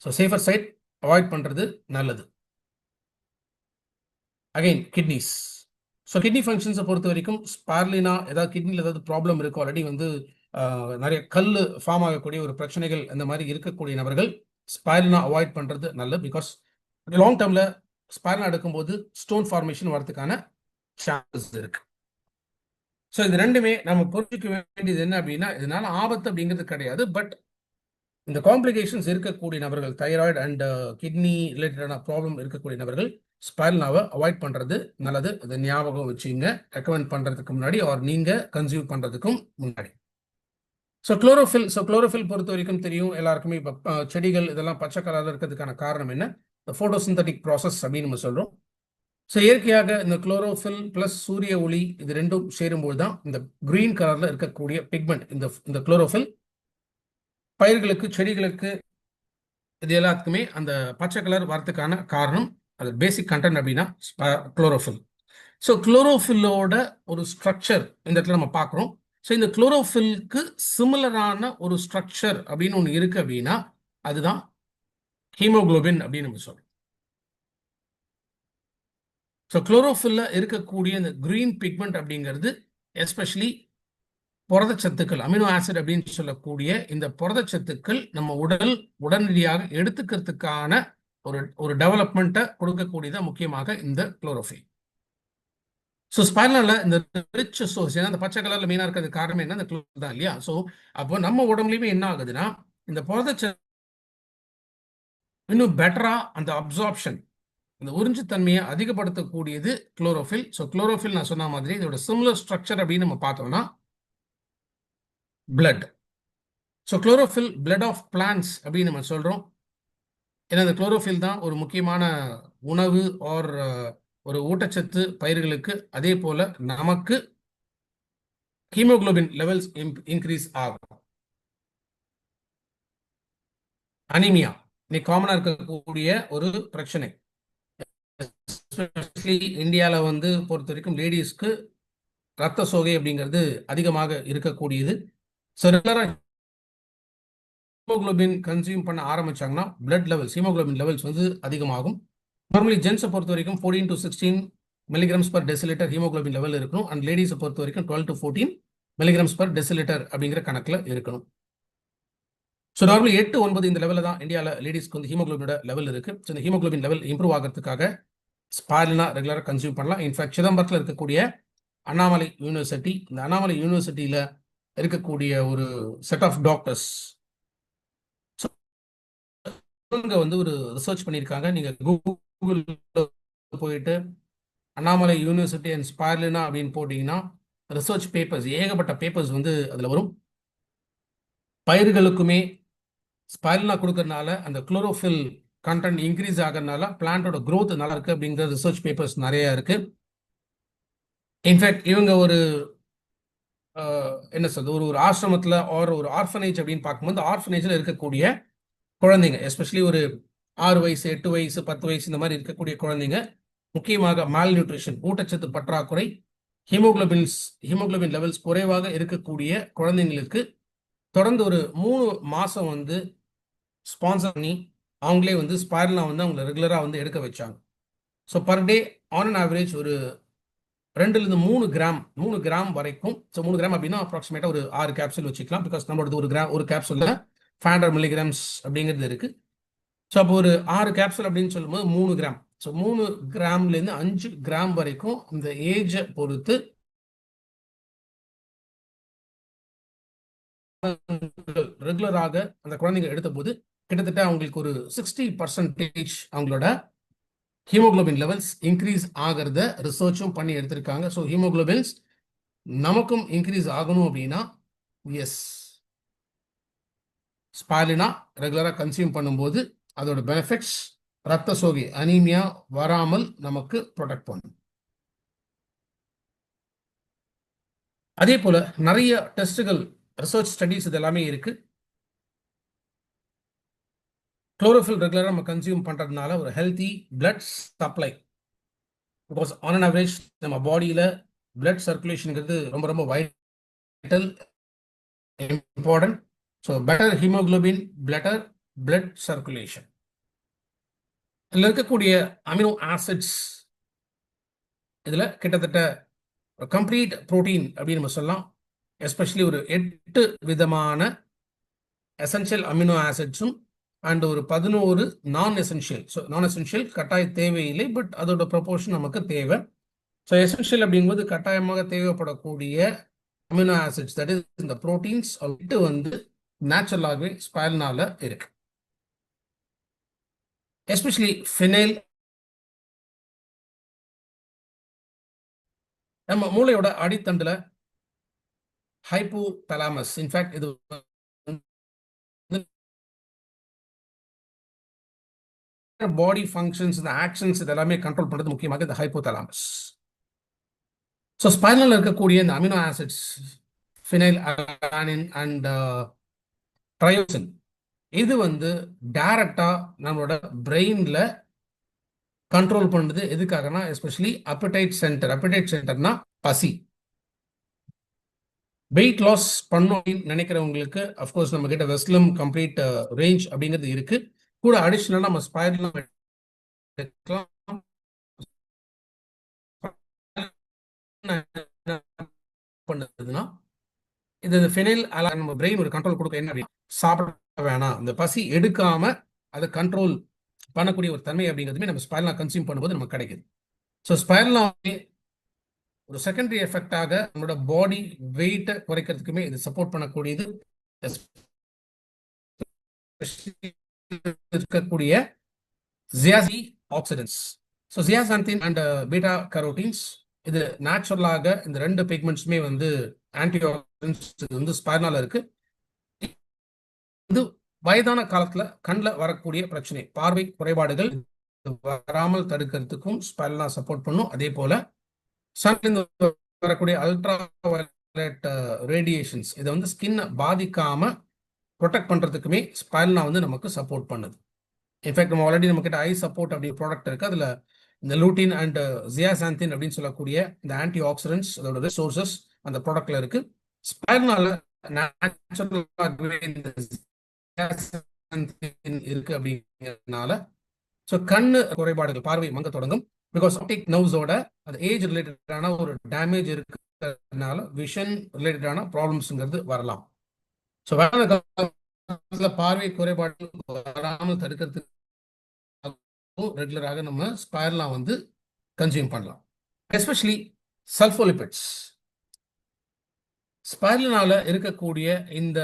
ஸோ சேஃபர் சைட் அவாய்ட் பண்றது நல்லது. Again kidneys. ஸோ கிட்னி ஃபங்க்ஷன்ஸை பொறுத்த வரைக்கும் ஸ்பைருலினா ஏதாவது கிட்னியில் ஏதாவது ப்ராப்ளம் இருக்கும், ஆல்ரெடி வந்து நிறைய கல் ஃபார்ம் ஆகக்கூடிய ஒரு பிரச்சனைகள் அந்த மாதிரி இருக்கக்கூடிய நபர்கள் ஸ்பைருலினா அவாய்ட் பண்றது நல்லது. பிகாஸ் லாங் டேர்ம்ல ஸ்பைருலினா எடுக்கும்போது ஸ்டோன் ஃபார்மேஷன் வரதுக்கான சான்சஸ் இருக்கு. ஸோ இது ரெண்டுமே நம்ம புரிஞ்சுக்க வேண்டியது என்ன அப்படின்னா, இதனால ஆபத்து அப்படிங்கிறது கிடையாது. பட் இந்த காம்ப்ளிகேஷன்ஸ் இருக்கக்கூடிய நபர்கள், தைராய்டு அண்ட் கிட்னி ரிலேட்டடான ப்ராப்ளம் இருக்கக்கூடிய நபர்கள் ஸ்பைரல்னாவை அவாய்ட் பண்றது நல்லது. இதை ஞாபகம் வச்சுங்க, ரெக்கமெண்ட் பண்றதுக்கு முன்னாடி ஆர் நீங்க கன்சியூம் பண்றதுக்கும் முன்னாடி. ஸோ குளோரோஃபில் பொறுத்த வரைக்கும் தெரியும் எல்லாருக்குமே. இப்போ செடிகள் இதெல்லாம் பச்சை கலர்ல இருக்கிறதுக்கான காரணம் என்ன? போட்டோசிந்தட்டிக் ப்ராசஸ் அப்படின்னு நம்ம சொல்றோம். ஸோ இயற்கையாக இந்த குளோரோஃபில் பிளஸ் சூரிய ஒளி இது ரெண்டும் சேரும்போது தான் இந்த கிரீன் கலர்ல இருக்கக்கூடிய பிக்மெண்ட், இந்த குளோரோஃபில் பயிர்களுக்கு, செடிகளுக்கு, இது எல்லாத்துக்குமே அந்த பச்சை கலர் வரதுக்கான காரணம், அது பேசிக் கண்டென்ட் அப்படின்னா குளோரோஃபில். ஸோ குளோரோஃபில்லோட ஒரு ஸ்ட்ரக்சர் இந்த இடத்துல நம்ம பார்க்குறோம். ஸோ இந்த குளோரோஃபில்க்கு சிமிலரான ஒரு ஸ்ட்ரக்சர் அப்படின்னு ஒன்று இருக்கு அப்படின்னா அதுதான் ஹீமோகுளோபின் அப்படின்னு நம்ம சொல்றோம். ஸோ குளோரோஃபில்ல இருக்கக்கூடிய இந்த கிரீன் பிக்மெண்ட் அப்படிங்கிறது எஸ்பெஷலி புரதச்சத்துக்கள், அமினோ ஆசிட் அப்படின்னு சொல்லக்கூடிய இந்த புரதச்சத்துக்கள் நம்ம உடல் உடனடியாக எடுத்துக்கிறதுக்கான ஒரு டெவலப்மெண்ட்டை கொடுக்கக்கூடியதான் முக்கியமாக இந்த குளோரோஃபில். ஸோ ஸ்பைரல்ல இந்த ரிச் சோர்ஸ், ஏன்னா அந்த பச்சை கலர்ல மெயினாக இருக்கிறது காரணம் என்ன? இந்த குளோரோஃபில் தான் இல்லையா? ஸோ அப்போ நம்ம உடம்புலையுமே என்ன ஆகுதுன்னா இந்த புரதச்சத்து இன்னும் பெட்டரா அந்த அப்சார்ப்ஷன், இந்த உறிஞ்சுத்தன்மையை அதிகப்படுத்தக்கூடியது குளோரோஃபில். ஸோ குளோரோஃபில் நான் சொன்ன மாதிரி இதோட சிமிலர் ஸ்ட்ரக்சர் அப்படின்னு நம்ம பார்த்தோம்னா blood. So chlorophyll blood of plants அப்படின்னு நம்ம சொல்றோம். ஏன்னா இந்த குளோரோஃபில் தான் ஒரு முக்கியமான உணவு ஆர் ஒரு ஊட்டச்சத்து பயிர்களுக்கு. அதே போல நமக்கு ஹீமோகுளோபின் லெவல்ஸ் இன்க்ரீஸ் ஆகும். அனிமியா இன்னைக்கு காமனா இருக்கக்கூடிய ஒரு பிரச்சனை. இந்தியாவில் வந்து பொறுத்த வரைக்கும் லேடிஸ்க்கு ரத்த சோகை அப்படிங்கிறது அதிகமாக இருக்கக்கூடியது. ஸோ ரெகுலராக ஹீமோகுளோபின் கன்சியூம் பண்ண ஆரம்பிச்சாங்கன்னா பிளட் லெவல்ஸ், ஹீமோகுளோபின் லெவல்ஸ் வந்து அதிகமாகும். நார்மலி ஜென்ஸை பொறுத்த வரைக்கும் 14 to 16 milligrams per decilitre haemoglobin level இருக்கணும். அண்ட் லேடிஸை பொறுத்த வரைக்கும் 12 to 14 மில்லிகிராம்ஸ் பர் டெசிலிட்டர் அப்படிங்கிற கணக்கில் இருக்கணும். ஸோ நார்மலி 8-9 இந்த லெவலில் தான் இந்தியாவில் லேடிஸ்க்கு வந்து ஹீமோகுளோபினோட லெவல் இருக்கு. ஸோ இந்த ஹீமோகுளோபின் லெவல் இம்ப்ரூவ் ஆகிறதுக்காக ஸ்பைரல்னா ரெகுலராக கன்சியூம் பண்ணலாம். இன்ஃபேக்ட் சிதம்பரத்தில் இருக்கக்கூடிய அண்ணாமலை யூனிவர்சிட்டி, இந்த அண்ணாமலை யூனிவர்சிட்டியில் இருக்கக்கூடிய ஒரு செட் ஆஃப் டாக்டர்ஸ் இவங்க வந்து ஒரு ரிசர்ச் பண்ணியிருக்காங்க. நீங்க கூகுள் போயிட்டு அண்ணாமலை யூனிவர்சிட்டி அண்ட் ஸ்பைரல்னா அப்படின்னு போட்டீங்கன்னா ரிசர்ச் பேப்பர்ஸ், ஏகப்பட்ட பேப்பர்ஸ் வந்து அதில் வரும். பயிர்களுக்குமே ஸ்பைரல்னா கொடுக்கறதுனால அந்த குளோரோஃபில் கண்டென்ட் இன்க்ரீஸ் ஆகிறதுனால பிளான்ட்டோட growth நல்லா இருக்கு அப்படிங்கிற ரிசர்ச் பேப்பர்ஸ் நிறைய இருக்கு. இன்ஃபேக்ட் இவங்க ஒரு என்ன சொல்றது, ஒரு ஆசிரமத்தில் ஒரு ஆர்ஃபனேஜ் அப்படின்னு பார்க்கும்போது ஆர்ஃபனேஜில் இருக்கக்கூடிய குழந்தைங்க, எஸ்பெஷலி ஒரு 6 வயசு 8 வயசு 10 வயசு இந்த மாதிரி இருக்கக்கூடிய குழந்தைங்க, முக்கியமாக மால் நியூட்ரிஷன், ஊட்டச்சத்து பற்றாக்குறை, ஹீமோகுளோபின் லெவல்ஸ் குறைவாக இருக்கக்கூடிய குழந்தைங்களுக்கு தொடர்ந்து ஒரு 3 மாசம் வந்து ஸ்பான்சர் பண்ணி அவங்களே வந்து ஸ்பைரல்னா வந்து அவங்களை ரெகுலராக வந்து எடுக்க வச்சாங்க. So per day on an average ஒரு 2 to 3 கிராம் வரைக்கும். ஸோ 3 கிராம் அப்படின்னா அப்ராக்சிமேட்டாக ஒரு 6 கேப்சூல் வச்சுக்கலாம். பிகாஸ் நம்மளோட ஒரு கேப்சூலில் 500 மில்லிகிராம்ஸ் அப்படிங்கிறது இருக்கு. ஸோ அப்போ ஒரு 6 கேப்சூல் அப்படின்னு சொல்லும்போது 3 கிராம். ஸோ 3 கிராம்லேருந்து 5 கிராம் வரைக்கும் இந்த ஏஜை பொறுத்து ரெகுலராக அந்த குழந்தைங்க எடுத்த போது கிட்டத்தட்ட அவங்களுக்கு ஒரு 60% அவங்களோட ஹீமோகுளோபின் லெவல்ஸ் இன்க்ரீஸ் ஆகிறத ரிசர்ச்சும் பண்ணி எடுத்திருக்காங்க. ஸோ ஹீமோகுளோபின்ஸ் நமக்கும் இன்க்ரீஸ் ஆகணும் அப்படின்னா எஸ், ஸ்பைரல்னா ரெகுலராக கன்சியூம் பண்ணும்போது அதோட பெனிஃபிட்ஸ் ரத்த சோகை, அனீமியா வராமல் நமக்கு ப்ரொடெக்ட் பண்ணும். அதே போல நிறைய டெஸ்ட்டுகள், ரிசர்ச் ஸ்டடீஸ் இது எல்லாமே இருக்கு. குளோரோஃபில் ரெகுலராக நம்ம கன்சியூம் பண்றதுனால ஒரு healthy blood supply, because on an average நம்ம பாடியில் பிளட் சர்க்குலேஷனுங்கிறது ரொம்ப ரொம்ப vital, important. So better haemoglobin, better blood circulation. இதில் இருக்கக்கூடிய அமினோ ஆசிட்ஸ் இதில் கிட்டத்தட்ட கம்ப்ளீட் புரோட்டீன் அப்படின்னு நம்ம சொல்லலாம். எஸ்பெஷலி ஒரு 8 விதமான எசென்ஷியல் அமினோ ஆசிட்ஸும் அண்ட் ஒரு 11 நான் எசென்ஷியல். ஸோ நான் எசென்ஷியல் கட்டாய தேவையில்லை, பட் அதோட ப்ரொபோர்ஷன் நமக்கு தேவை. ஸோ எசென்ஷியல் அப்படிங்கும்போது கட்டாயமாக தேவைப்படக்கூடிய அமினோ ஆசிட்ஸ், தட் இஸ் இந்த ப்ரோட்டீன்ஸ் வந்து நேச்சுரலாகவே ஸ்பைரல்னால இருக்கு. எஸ்பெஷலி ஃபினைல் நம்ம மூளையோட அடித்தண்டுல ஹைப்போதலாமஸ், இன்ஃபேக்ட் இது பாடி ஃபங்க்ஷன்ஸ், இந்த ஆக்ஷன்ஸ் இதெல்லாமே கண்ட்ரோல் பண்றது முக்கியமாக இந்த ஹைப்போதலாமஸ். ஸோ ஸ்பைனல் இருக்கக்கூடிய இந்த அமினோ ஆசிட்ஸ் ஃபினைல் அலானின் அண்ட் ட்ரையோசின் இது வந்து டைரக்டா நம்மளோட பிரெயின்ல கண்ட்ரோல் பண்ணுது. எதுக்காகனா எஸ்பெஷலி அப்படைட் சென்டர்னா பசி. வெயிட் லாஸ் பண்ணும் அப்படின்னு நினைக்கிறவங்களுக்கு அஃப்கோர்ஸ் நம்ம கிட்ட வெஸ்லம் கம்ப்ளீட் ரேஞ்ச் அப்படிங்கிறது இருக்கு. கூட அடிஷனலா நம்ம ஸ்பைரல் பண்ணுதுன்னா இது ஃபினைல் நம்ம பிரெயின் ஒரு கண்ட்ரோல் கொடுக்க என்ன அப்படின்னு சாப்பிட வேணாம், இந்த பசி எடுக்காம அதை கண்ட்ரோல் பண்ணக்கூடிய ஒரு தன்மை அப்படிங்கிறதுமே நம்ம ஸ்பைரலா கன்சியூம் பண்ணும்போது நமக்கு கிடைக்குது. ஸோ ஸ்பைரலா ஒரு செகண்டரி எஃபெக்டாக நம்மளோட பாடி வெயிட்டை குறைக்கிறதுக்குமே இது சப்போர்ட் பண்ணக்கூடியது. இருக்கக்கூடிய ஜியாசி ஆக்சிடென்ட்ஸ், so zeaxanthin and beta carotenes இது நேச்சுரலாக இந்த ரெண்டு பிக்மெண்ட்ஸுமே வந்து ஆன்டி ஆக்சிடென்ட்ஸ் வந்து ஸ்பைரல்னால இருக்கு. இது வயதான காலத்துல கண்ணில் வரக்கூடிய பிரச்சனை, பார்வை குறைபாடுகள் வராமல் தடுக்கிறதுக்கும் ஸ்பைரல்னா சப்போர்ட் பண்ணும். அதே போல சன்ல வரக்கூடிய அல்ட்ரா வயலட் ரேடியேஷன்ஸ் இதை வந்து ஸ்கின்னை பாதிக்காம ப்ரொடெக்ட் பண்றதுக்குமே ஸ்பைரல்னா வந்து நமக்கு சப்போர்ட் பண்ணுது. இன்ஃபேக்ட் நம்ம ஆல்ரெடி நம்ம கிட்ட ஐ சப்போர்ட் அப்படி ப்ராடக்ட் இருக்கு. அதுல இந்த லூட்டின் அண்ட் ஜியாசாந்தின் அப்படின்னு சொல்லக்கூடிய இந்த ஆன்டி ஆக்சிடென்ட்ஸ் அதோட ரிசோர்சஸ் அந்த ப்ராடக்ட்ல இருக்கு. ஸ்பைரல்னால நேச்சுரலாகவே இந்த இருக்கு அப்படிங்கிறதுனால ஸோ கண்ணு குறைபாடுகள், பார்வை மங்க தொடங்கும். பிகாஸ் ஆப்டிக் நர்வ்ஸோட அந்த ஏஜ் ரிலேட்டடான ஒரு டேமேஜ் இருக்கிறதுனால விஷன் ரிலேட்டடான ப்ராப்ளம்ஸ்ங்கிறது வரலாம். ஸோ வேற காலத்துல பார்வை குறைபாடு வராமல் தடுக்கிறதுக்கு ரெகுலராக நம்ம ஸ்பைரலா வந்து கன்சியூம் பண்ணலாம். எஸ்பெஷலி சல்ஃபோலிபிட்ஸ், ஸ்பைரல்னால இருக்கக்கூடிய இந்த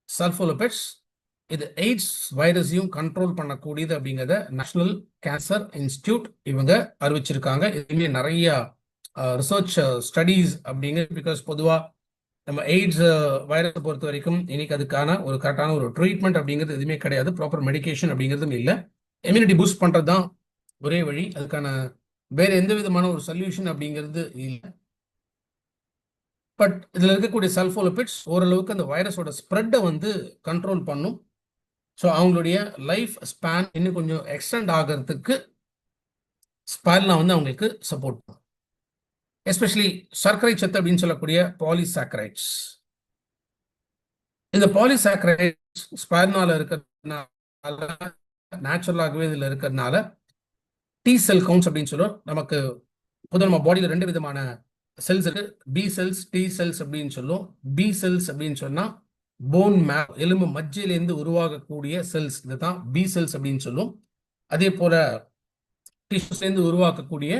சல்ஃபோலிபிட்ஸ் இது எய்ட்ஸ் வைரஸையும் கண்ட்ரோல் பண்ணக்கூடியது அப்படிங்கிறத நேஷனல் கேன்சர் இன்ஸ்டிடியூட் இவங்க அறிவிச்சிருக்காங்க. இதுமே நிறைய ரிசர்ச் ஸ்டடீஸ் அப்படிங்கிறது. பிகாஸ் பொதுவாக நம்ம எய்ட்ஸ் வைரஸை பொறுத்த வரைக்கும் இன்னைக்கு அதுக்கான ஒரு கரெக்டான ஒரு ட்ரீட்மெண்ட் அப்படிங்கிறது எதுவுமே கிடையாது, ப்ராப்பர் மெடிகேஷன் அப்படிங்கிறதும் இல்லை. இம்யூனிட்டி பூஸ்ட் பண்றது தான் ஒரே வழி, அதுக்கான வேற எந்த விதமான ஒரு சொல்யூஷன் அப்படிங்கிறது இல்லை. பட் இதுல இருக்கக்கூடிய சல்ஃபோலிபிட்ஸ் ஓரளவுக்கு அந்த வைரஸோட ஸ்ப்ரெட்டை வந்து கண்ட்ரோல் பண்ணும். ஸோ அவங்களுடைய லைஃப் ஸ்பேன் இன்னும் கொஞ்சம் எக்ஸ்டெண்ட் ஆகிறதுக்கு ஸ்பைரல்னா வந்து அவங்களுக்கு சப்போர்ட் பண்ணும். எஸ்பெஷலி சர்க்கரை சத்து அப்படின்னு சொல்லக்கூடிய பாலிசாக்கரைட்ஸ், இந்த பாலிசாக்கரைட்ஸ் ஸ்பைரல்னால இருக்கிறதுனால நேச்சுரலாகவே இதுல இருக்கிறதுனால டி செல் கவுண்ட்ஸ் அப்படின்னு சொல்லுவோம். நமக்கு பொதுவாக நம்ம பாடியில் ரெண்டு விதமான செல்ஸ் இருக்கு, பி செல்ஸ், டி செல்ஸ் அப்படின்னு சொல்லுவோம். பி செல்ஸ் அப்படின்னு சொன்னா போன் மேப், எலும்பு மஜ்ஜையிலேருந்து உருவாகக்கூடிய செல்ஸ், இதுதான் பி செல்ஸ் அப்படின்னு சொல்லுவோம். அதே போல டிஷ்யூஸ்லேருந்து உருவாக்கக்கூடிய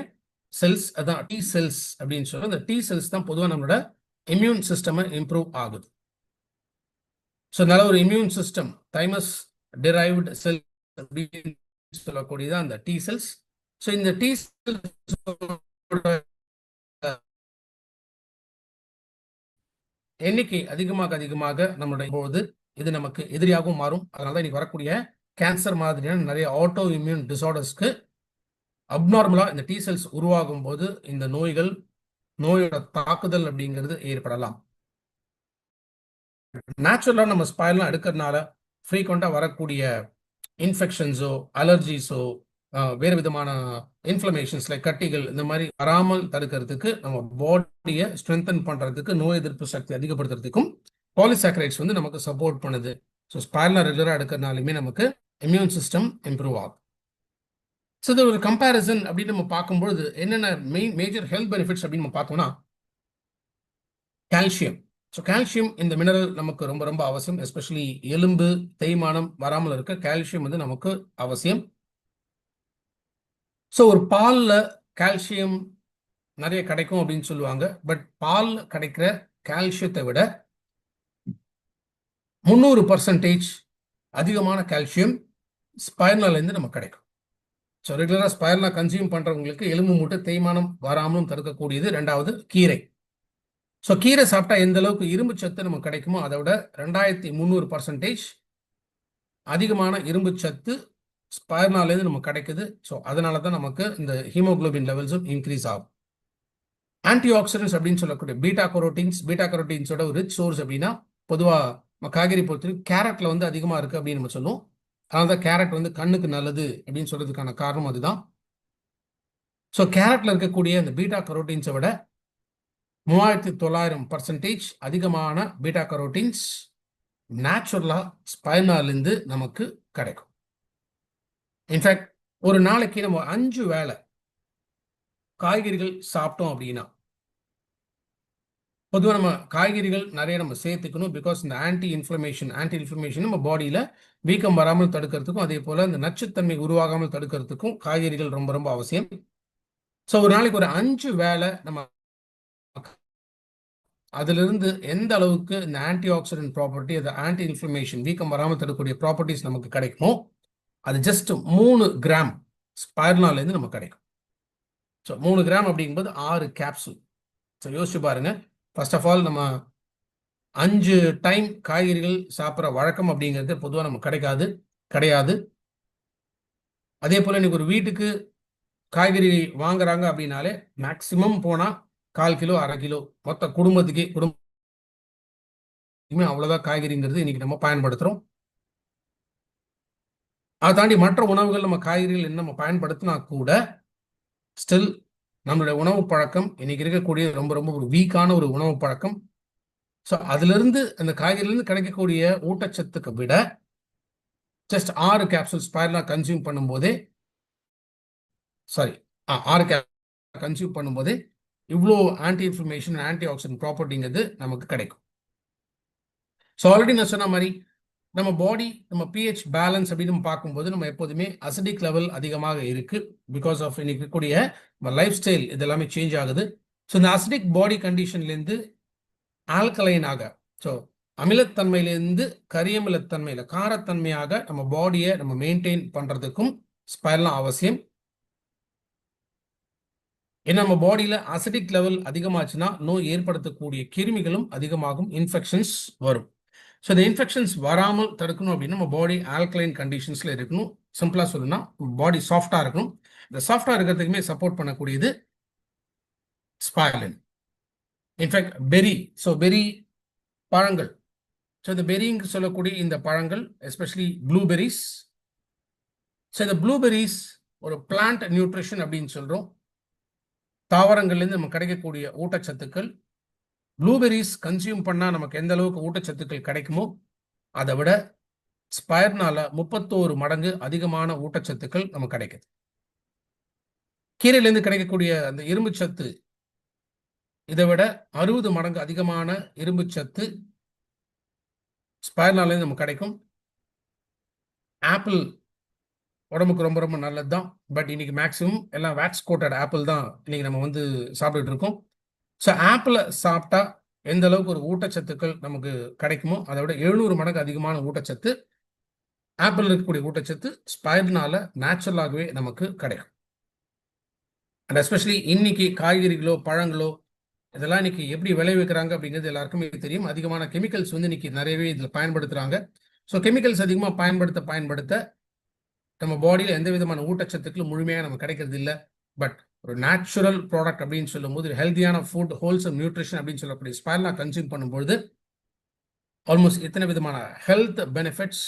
செல்ஸ் அதான் டி செல்ஸ் அப்படின்னு சொல்லுவோம். இந்த டி செல்ஸ் தான் பொதுவாக நம்மளோட இம்யூன் சிஸ்டம் இம்ப்ரூவ் ஆகுது. ஸோ நல்ல ஒரு இம்யூன் சிஸ்டம் தைமஸ் டிரைவ்டு செல் அப்படின்னு சொல்லக்கூடியதான் அந்த டி செல்ஸ். ஸோ இந்த டி செல்ஸ் எண்ணிக்கை அதிகமாக நம்மளுடைய போது இது நமக்கு எதிரியாகவும் மாறும். அதனால இன்னைக்கு வரக்கூடிய கேன்சர் மாதிரியான நிறைய ஆட்டோ இம்யூன் டிசார்டர்ஸ்க்கு அப்நார்மலா இந்த டி செல்ஸ் உருவாகும் போது இந்த நோயோட தாக்குதல் அப்படிங்கிறது ஏற்படலாம். நேச்சுரலா நம்ம ஸ்பைரல்லாம் எடுக்கிறதுனால ஃப்ரீக்வெண்டா வரக்கூடிய இன்ஃபெக்ஷன்ஸோ அலர்ஜிஸோ வேறு விதமான இன்ஃப்ளமேஷன்ஸ் லைக் கட்டிகள் இந்த மாதிரி வராமல் தடுக்கிறதுக்கு, நம்ம பாடியை ஸ்ட்ரென்தன் பண்றதுக்கு, நோய் எதிர்ப்பு சக்தி அதிகப்படுத்துறதுக்கும் பாலிசாக்கரைட்ஸ் வந்து நமக்கு சப்போர்ட் பண்ணுது. ஸோ ஸ்பைரலா ரெகுலரா எடுக்கிறதுனாலுமே நமக்கு இம்யூன் சிஸ்டம் இம்ப்ரூவ் ஆகும். ஸோ இது ஒரு கம்பேரிசன் அப்படின்னு நம்ம பார்க்கும்பொழுது என்னென்ன மேஜர் ஹெல்த் பெனிஃபிட்ஸ் அப்படின்னு நம்ம பார்த்தோம்னா கால்சியம். ஸோ கால்சியம் இந்த மினரல் நமக்கு ரொம்ப ரொம்ப அவசியம். எஸ்பெஷலி எலும்பு தேய்மானம் வராமல் இருக்க கால்சியம் வந்து நமக்கு அவசியம். ஸோ ஒரு பாலில் கால்சியம் நிறைய கிடைக்கும் அப்படின்னு சொல்லுவாங்க. பட் பால் கிடைக்கிற கால்சியத்தை விட 300% அதிகமான கால்சியம் ஸ்பைர்னாலேருந்து நமக்கு கிடைக்கும். ஸோ ரெகுலராக ஸ்பைர்னா கன்சியூம் பண்ணுறவங்களுக்கு எலும்பு மூட்டு தேய்மானம் வராமலும் தடுக்கக்கூடியது. ரெண்டாவது கீரை. ஸோ கீரை சாப்பிட்டா எந்த அளவுக்கு இரும்பு சத்து நமக்கு கிடைக்குமோ அதை விட 2300% அதிகமான இரும்பு சத்து ஸ்பைர்னாலேருந்து நமக்கு கிடைக்குது. ஸோ அதனால தான் நமக்கு இந்த ஹீமோகுளோபின் லெவல்ஸும் இன்க்ரீஸ் ஆகும். ஆன்டி ஆக்சிடென்ட்ஸ் அப்படின்னு சொல்லக்கூடிய பீட்டா கரோட்டீன்ஸோட ஒரு ரிச் சோர்ஸ் அப்படின்னா பொதுவாக காய்கறி பொறுத்தவரைக்கும் கேரட்ல வந்து அதிகமாக இருக்குது அப்படின்னு நம்ம சொல்லுவோம். அதனால தான் கேரட் வந்து கண்ணுக்கு நல்லது அப்படின்னு சொல்றதுக்கான காரணம் அதுதான். ஸோ கேரட்ல இருக்கக்கூடிய அந்த பீட்டா கரோட்டீன்ஸை விட 3900% அதிகமான பீட்டா கரோட்டீன்ஸ் நேச்சுரலா ஸ்பைர்னாலேருந்து நமக்கு கிடைக்கும். இன்ஃபேக்ட் ஒரு நாளைக்கு நம்ம 5 வேளை காய்கறிகள் சாப்பிட்டோம் அப்படின்னா, பொதுவாக நம்ம காய்கறிகள் நிறைய நம்ம சேர்த்துக்கணும். பிகாஸ் இந்த ஆன்டி இன்ஃப்ளமேஷன் நம்ம பாடியில் வீக்கம் வராமல் தடுக்கிறதுக்கும் அதே போல் இந்த நச்சுத்தன்மை உருவாகாமல் தடுக்கிறதுக்கும் காய்கறிகள் ரொம்ப ரொம்ப அவசியம். ஸோ ஒரு நாளைக்கு ஒரு 5 வேளை நம்ம அதிலிருந்து எந்த அளவுக்கு இந்த ஆன்டி ஆக்சிடென்ட் ப்ராப்பர்ட்டி, அது ஆன்டி இன்ஃப்ளமேஷன் வீக்கம் வராமல் தடுக்கக்கூடிய ப்ராப்பர்ட்டிஸ் நமக்கு கிடைக்குமோ அது ஜஸ்ட் 3 கிராம் ஸ்பைர்னாலேருந்து நமக்கு கிடைக்கும். ஸோ 3 கிராம் அப்படிங்கும்போது 6 கேப்சூல். ஸோ யோசிச்சு பாருங்க. ஃபர்ஸ்ட் ஆஃப் ஆல் நம்ம 5 டைம் காய்கறிகள் சாப்பிட்ற வழக்கம் அப்படிங்கிறது பொதுவாக நமக்கு கிடையாது. அதே போல் இன்னைக்கு ஒரு வீட்டுக்கு காய்கறி வாங்குறாங்க அப்படின்னாலே மேக்சிமம் போனால் 1/4 கிலோ 1/2 கிலோ மொத்த குடும்பத்துக்கே அவ்வளோதான் காய்கறிங்கிறது இன்னைக்கு நம்ம பயன்படுத்துகிறோம். அதை தாண்டி மற்ற உணவுகள் நம்ம காய்கறிகள் நம்ம பயன்படுத்தினா கூட ஸ்டில் நம்மளுடைய உணவு பழக்கம் இன்னைக்கு இருக்கக்கூடிய ரொம்ப ரொம்ப ஒரு வீக்கான ஒரு உணவு பழக்கம். ஸோ அதிலிருந்து அந்த காய்கறிலிருந்து கிடைக்கக்கூடிய ஊட்டச்சத்துக்கு விட ஜஸ்ட் 6 கேப்சூல் ஸ்பைர்னா கன்சியூம் பண்ணும்போதே 6 கன்சியூம் பண்ணும்போதே இவ்வளோ ஆன்டி இன்ஃப்ளமேஷன் ஆன்டி ஆக்சிடென்ட் ப்ராப்பர்ட்டிங்கிறது நமக்கு கிடைக்கும். ஸோ ஆல்ரெடி நான் சொன்ன மாதிரி நம்ம பாடி நம்ம பிஹெச் பேலன்ஸ் அப்படின்னு நம்ம பார்க்கும்போது நம்ம எப்போதுமே அசிடிக் லெவல் அதிகமாக இருக்கு. பிகாஸ் ஆஃப் இன்னைக்கு இருக்கக்கூடிய நம்ம லைஃப் ஸ்டைல் இது எல்லாமே சேஞ்ச் ஆகுது. ஸோ இந்த அசிடிக் பாடி கண்டிஷன்லேருந்து ஆல்கலைனாக, ஸோ அமிலத்தன்மையிலேருந்து கரியமிலத்தன்மையில் காரத்தன்மையாக நம்ம பாடியை நம்ம மெயின்டைன் பண்ணுறதுக்கும் ஸ்பைர்னா அவசியம். ஏன்னா நம்ம பாடியில் அசிடிக் லெவல் அதிகமாச்சுன்னா நோய் ஏற்படுத்தக்கூடிய கிருமிகளும் அதிகமாகும், இன்ஃபெக்ஷன்ஸ் வரும். ஸோ இந்த இன்ஃபெக்ஷன்ஸ் வராமல் தடுக்கணும் அப்படின்னா நம்ம பாடி ஆல்கலைன் கண்டிஷன்ஸில் இருக்கணும். சிம்பிளாக சொல்லணும்னா பாடி சாஃப்டாக இருக்கணும். இந்த சாஃப்டாக இருக்கிறதுக்குமே சப்போர்ட் பண்ணக்கூடியது ஸ்பைருலின். இன்ஃபேக்ட் பெரி பழங்கள். ஸோ இந்த பெரிங்கு சொல்லக்கூடிய இந்த பழங்கள் எஸ்பெஷலி ப்ளூபெரிஸ். ஸோ இந்த ப்ளூபெரிஸ் ஒரு பிளான்ட் நியூட்ரிஷன் அப்படின்னு சொல்கிறோம். தாவரங்கள்லேருந்து நமக்கு கிடைக்கக்கூடிய ஊட்டச்சத்துக்கள். ப்ளூபெரிஸ் கன்சியூம் பண்ணால் நமக்கு எந்த அளவுக்கு ஊட்டச்சத்துக்கள் கிடைக்குமோ அதை விட ஸ்பைர்னால 31 மடங்கு அதிகமான ஊட்டச்சத்துக்கள் நமக்கு கிடைக்குது. கீரையிலேருந்து கிடைக்கக்கூடிய அந்த இரும்பு சத்து இதை விட 60 மடங்கு அதிகமான இரும்பு சத்து ஸ்பைர்னாலேருந்து நமக்கு கிடைக்கும். ஆப்பிள் உடம்புக்கு ரொம்ப ரொம்ப நல்லது தான். பட் இன்னைக்கு மேக்ஸிமம் எல்லாம் வேக்ஸ் கோட்டட் ஆப்பிள் தான் இன்னைக்கு நம்ம வந்து சாப்பிட்டுட்டு இருக்கோம். ஸோ ஆப்பிளை சாப்பிட்டா எந்த அளவுக்கு ஒரு ஊட்டச்சத்துக்கள் நமக்கு கிடைக்குமோ அதை விட 700 மடங்கு அதிகமான ஊட்டச்சத்து ஆப்பிள் இருக்கக்கூடிய ஊட்டச்சத்து ஸ்பைர்னால நேச்சுரலாகவே நமக்கு கிடைக்கும். அண்ட் எஸ்பெஷலி இன்னைக்கு காய்கறிகளோ பழங்களோ இதெல்லாம் இன்னைக்கு எப்படி விளைவிக்கிறாங்க அப்படிங்கிறது எல்லாருக்குமே தெரியும். அதிகமான கெமிக்கல்ஸ் வந்து இன்னைக்கு நிறையவே இதில் பயன்படுத்துகிறாங்க. ஸோ கெமிக்கல்ஸ் அதிகமாக பயன்படுத்த நம்ம பாடியில் எந்த விதமான ஊட்டச்சத்துக்களும் முழுமையாக நமக்கு கிடைக்கிறது இல்லை. பட் ஒரு நேச்சுரல் ப்ராடக்ட் அப்படின்னு சொல்லும்போது ஹெல்த்தியான ஃபுட், ஹோல்சம் நியூட்ரிஷன் அப்படின்னு சொல்லக்கூடிய ஸ்பைர்னா கன்சியூம் பண்ணும்பொழுது ஆல்மோஸ்ட் இத்தனை விதமான ஹெல்த் பெனிஃபிட்ஸ்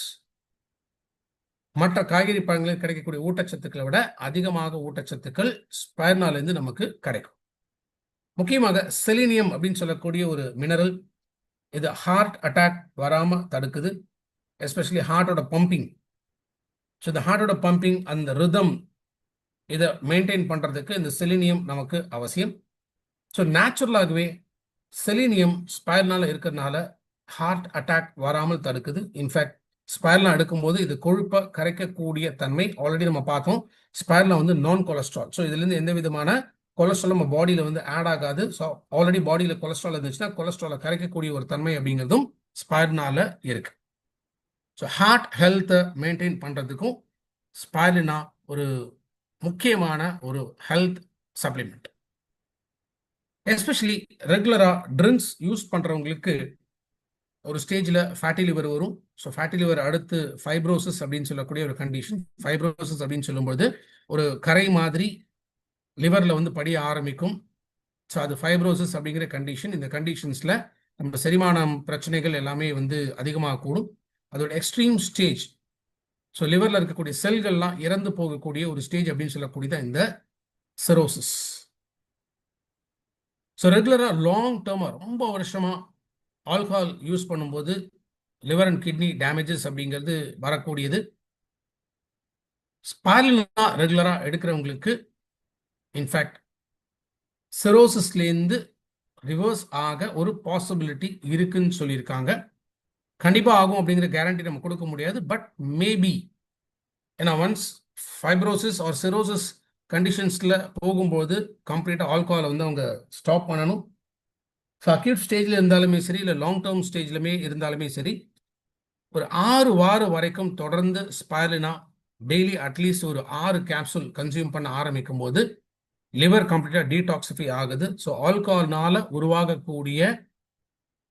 மற்ற காய்கறி பழங்களில் கிடைக்கக்கூடிய ஊட்டச்சத்துக்களை விட அதிகமாக ஊட்டச்சத்துக்கள் ஸ்பைர்னாலேருந்து நமக்கு கிடைக்கும். முக்கியமாக செலினியம் அப்படின்னு சொல்லக்கூடிய ஒரு மினரல். இது ஹார்ட் அட்டாக் வராமல் தடுக்குது, எஸ்பெஷலி ஹார்ட்டோட பம்பிங். ஸோ இந்த ஹார்ட்டோட பம்பிங் அந்த ரிதம் இதை மெயின்டைன் பண்ணுறதுக்கு இந்த செலினியம் நமக்கு அவசியம். ஸோ நேச்சுரலாகவே செலினியம் ஸ்பைர்னால இருக்கிறதுனால ஹார்ட் அட்டாக் வராமல் தடுக்குது. இன்ஃபேக்ட் ஸ்பைர்னா எடுக்கும்போது இது கொழுப்பை கரைக்கக்கூடிய தன்மை ஆல்ரெடி நம்ம பார்த்தோம். ஸ்பைர்னா வந்து நான் கொலஸ்ட்ரால். ஸோ இதுலேருந்து எந்த விதமான கொலஸ்ட்ரால் நம்ம பாடியில் வந்து ஆட் ஆகாது. ஸோ ஆல்ரெடி பாடியில் கொலஸ்ட்ரால் இருந்துச்சுன்னா கொலஸ்ட்ராலை கரைக்கக்கூடிய ஒரு தன்மை அப்படிங்கிறதும் ஸ்பைருலினால இருக்கு. ஸோ ஹார்ட் ஹெல்த்தை மெயின்டைன் பண்ணுறதுக்கும் ஸ்பைருலினா ஒரு முக்கியமான ஒரு ஹெல்த் சப்ளிமெண்ட். எஸ்பெஷலி ரெகுலராக ட்ரிங்க்ஸ் யூஸ் பண்ணுறவங்களுக்கு ஒரு ஸ்டேஜில் ஃபேட்டி லிவர் வரும். ஸோ ஃபேட்டி லிவர் அடுத்து ஃபைப்ரோசிஸ் அப்படின்னு சொல்லக்கூடிய ஒரு கண்டிஷன். ஃபைப்ரோசிஸ் அப்படின்னு சொல்லும்போது ஒரு கரை மாதிரி லிவரில் வந்து படிய ஆரம்பிக்கும். ஸோ அது ஃபைப்ரோசிஸ் அப்படிங்கிற கண்டிஷன். இந்த கண்டிஷன்ஸில் நம்ம செரிமானம் பிரச்சனைகள் எல்லாமே வந்து அதிகமாக கூடும். அதோட எக்ஸ்ட்ரீம் ஸ்டேஜ், ஸோ லிவரில் இருக்கக்கூடிய செல்கள்லாம் இறந்து போகக்கூடிய ஒரு ஸ்டேஜ் அப்படின்னு சொல்லக்கூடியதான் இந்த சிரோசிஸ். ஸோ ரெகுலராக லாங் டேர்மாக ரொம்ப வருஷமாக ஆல்கஹால் யூஸ் பண்ணும்போது லிவர் அண்ட் கிட்னி டேமேஜஸ் அப்படிங்கிறது வரக்கூடியது. ஸ்பைருலினா ரெகுலராக எடுக்கிறவங்களுக்கு இன்ஃபேக்ட் சிரோசிஸ்லேருந்து ரிவர்ஸ் ஆக ஒரு பாசிபிலிட்டி இருக்குன்னு சொல்லியிருக்காங்க. கண்டிப்பாக ஆகும் அப்படிங்கிற கேரண்டி நம்ம கொடுக்க முடியாது, பட் மேபி. ஏன்னா ஒன்ஸ் ஃபைப்ரோசிஸ் ஆர் சிரோசிஸ் கண்டிஷன்ஸில் போகும்போது கம்ப்ளீட்டாக ஆல்கஹாலை வந்து அவங்க ஸ்டாப் பண்ணணும். ஸோ அக்யூட் ஸ்டேஜில் இருந்தாலுமே சரி, இல்லை லாங் டேர்ம் ஸ்டேஜ்லுமே இருந்தாலுமே சரி, ஒரு 6 வாரம் வரைக்கும் தொடர்ந்து ஸ்பைருலினா டெய்லி அட்லீஸ்ட் ஒரு 6 கேப்சூல் கன்சியூம் பண்ண ஆரம்பிக்கும் போது லிவர் கம்ப்ளீட்டாக டீடாக்சிஃபை ஆகுது. ஸோ ஆல்கஹால்னால உருவாகக்கூடிய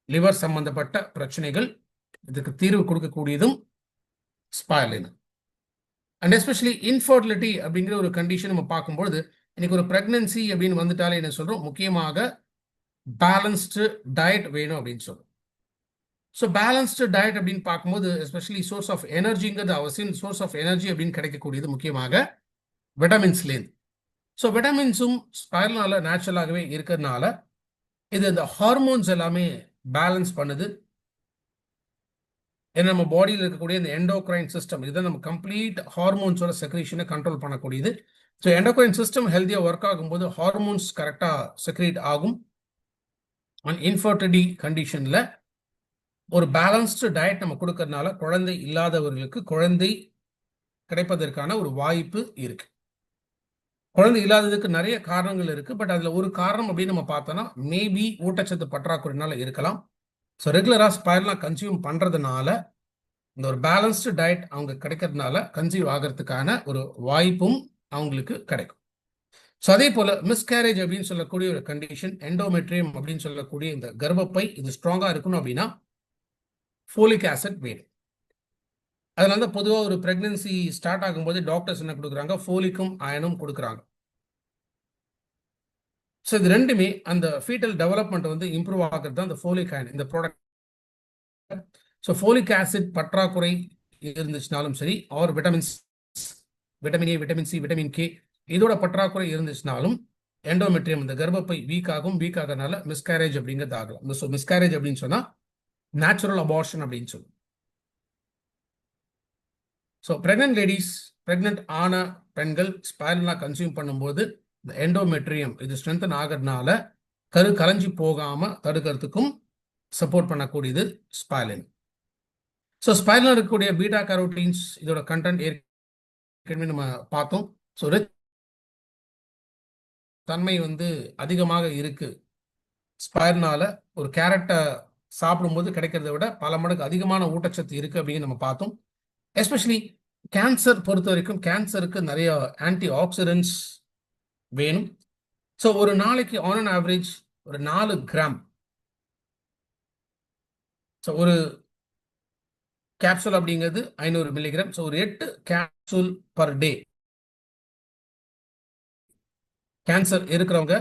லிவர் சம்பந்தப்பட்ட பிரச்சனைகள் இதுக்கு தீர்வு கொடுக்கக்கூடியதும் ஸ்பைருலினா. அண்ட் எஸ்பெஷலி இன்ஃபர்டிலிட்டி அப்படிங்கிற ஒரு கண்டிஷன் நம்ம பார்க்கும்பொழுது இன்னைக்கு ஒரு பிரெக்னன்சி அப்படின்னு வந்துட்டாலே என்ன சொல்றோம், முக்கியமாக பேலன்ஸ்டு டயட் வேணும் அப்படின்னு சொல்றோம். ஸோ பேலன்ஸ்டு டயட் அப்படின்னு பார்க்கும்போது எஸ்பெஷலி சோர்ஸ் ஆஃப் எனர்ஜிங்கிறது அவசியம். சோர்ஸ் ஆஃப் எனர்ஜி அப்படின்னு கிடைக்கக்கூடியது முக்கியமாக விட்டமின்ஸ்லேருந்து. ஸோ விட்டமின்ஸும் ஸ்பைருலினால நேச்சுரலாகவே இருக்கிறதுனால இது இந்த ஹார்மோன்ஸ் எல்லாமே பேலன்ஸ் பண்ணுது. ஏன்னா நம்ம பாடியில் இருக்கக்கூடிய இந்த எண்டோக்ரைன் சிஸ்டம் இதுதான் நம்ம கம்ப்ளீட் ஹார்மோன்ஸோட செக்ரேஷனை கண்ட்ரோல் பண்ணக்கூடியது. ஸோ எண்டோக்ரைன் சிஸ்டம் ஹெல்த்தியாக ஒர்க் ஆகும்போது ஹார்மோன்ஸ் கரெக்டாக செக்ரேட் ஆகும். அண்ட் இன்ஃபர்டிலிட்டி கண்டிஷனில் ஒரு பேலன்ஸ்டு டயட் நம்ம கொடுக்கறதுனால குழந்தை இல்லாதவர்களுக்கு குழந்தை கிடைப்பதற்கான ஒரு வாய்ப்பு இருக்கு. குழந்தை இல்லாததுக்கு நிறைய காரணங்கள் இருக்கு, பட் அதில் ஒரு காரணம் அப்படின்னு நம்ம பார்த்தோம்னா மேபி ஊட்டச்சத்து பற்றாக்குறையினால இருக்கலாம். ஸோ ரெகுலராக ஸ்பைருலினா கன்சியூம் பண்ணுறதுனால இந்த ஒரு பேலன்ஸ்டு டயட் அவங்க கிடைக்கிறதுனால கன்சீவ் ஆகிறதுக்கான ஒரு வாய்ப்பும் அவங்களுக்கு கிடைக்கும். ஸோ அதே போல் மிஸ்கேரேஜ் அப்படின்னு சொல்லக்கூடிய ஒரு கண்டிஷன், எண்டோமெட்ரியம் அப்படின்னு சொல்லக்கூடிய இந்த கர்ப்பப்பை இது ஸ்ட்ராங்காக இருக்கணும் அப்படின்னா ஃபோலிக் ஆசிட் வேணும். அதனால தான் பொதுவாக ஒரு பிரெக்னன்சி ஸ்டார்ட் ஆகும்போது டாக்டர்ஸ் என்ன கொடுக்குறாங்க, ஃபோலிக்கும் அயனும் கொடுக்குறாங்க. ஸோ இது ரெண்டுமே அந்த ஃபீட்டல் டெவலப்மெண்ட் வந்து இம்ப்ரூவ் ஆகிறது தான் இந்த ஃபோலிக் அயன் இந்த ப்ராடக்ட். ஸோ ஃபோலிக் ஆசிட் பற்றாக்குறை இருந்துச்சுனாலும் சரி, or vitamins, vitamin A, vitamin C, vitamin K இதோட பற்றாக்குறை இருந்துச்சுனாலும் எண்டோமெட்ரியம் இந்த கர்ப்பப்பை வீக் ஆகும். வீக் ஆகிறதுனால மிஸ்கேரேஜ் அப்படிங்கிறது ஆகலாம். ஸோ மிஸ்கேரேஜ் அப்படின்னு சொன்னால் நேச்சுரல் அபார்ஷன் அப்படின்னு சொல்லுவோம். ஸோ ப்ரெக்னென்ட் லேடிஸ், ப்ரெக்னென்ட் ஆன பெண்கள் ஸ்பைருலினா கன்சியூம் பண்ணும்போது இந்த எண்டோமெட்ரியம் இது ஸ்ட்ரென்தன் ஆகிறதுனால கரு கலைஞ்சி போகாமல் தடுக்கிறதுக்கும் சப்போர்ட் பண்ணக்கூடியது ஸ்பைருலினா. ஸோ ஸ்பைருலினா இருக்கக்கூடிய பீட்டா கேரோட்டீன்ஸ் இதோட கண்டென்ட் ஏற்கனவே நம்ம பார்த்தோம். ஸோ தன்மை வந்து அதிகமாக இருக்கு. ஸ்பைருலினால ஒரு கேரட்டை சாப்பிடும்போது கிடைக்கிறத விட பல மடங்கு அதிகமான ஊட்டச்சத்து இருக்கு அப்படின்னு நம்ம பார்த்தோம். எஸ்பெஷலி கேன்சர் பொறுத்த வரைக்கும் கேன்சருக்கு நிறைய ஆன்டி ஆக்சிடென்ட்ஸ் வேணும். ஸோ ஒரு நாளைக்கு ஆன் அன் ஆவரேஜ் ஒரு 4 கிராம், ஸோ ஒரு கேப்சூல் அப்படிங்கிறது 500 மில்லிகிராம். ஸோ ஒரு 8 கேப்சூல் பர் டே கேன்சர் இருக்கிறவங்க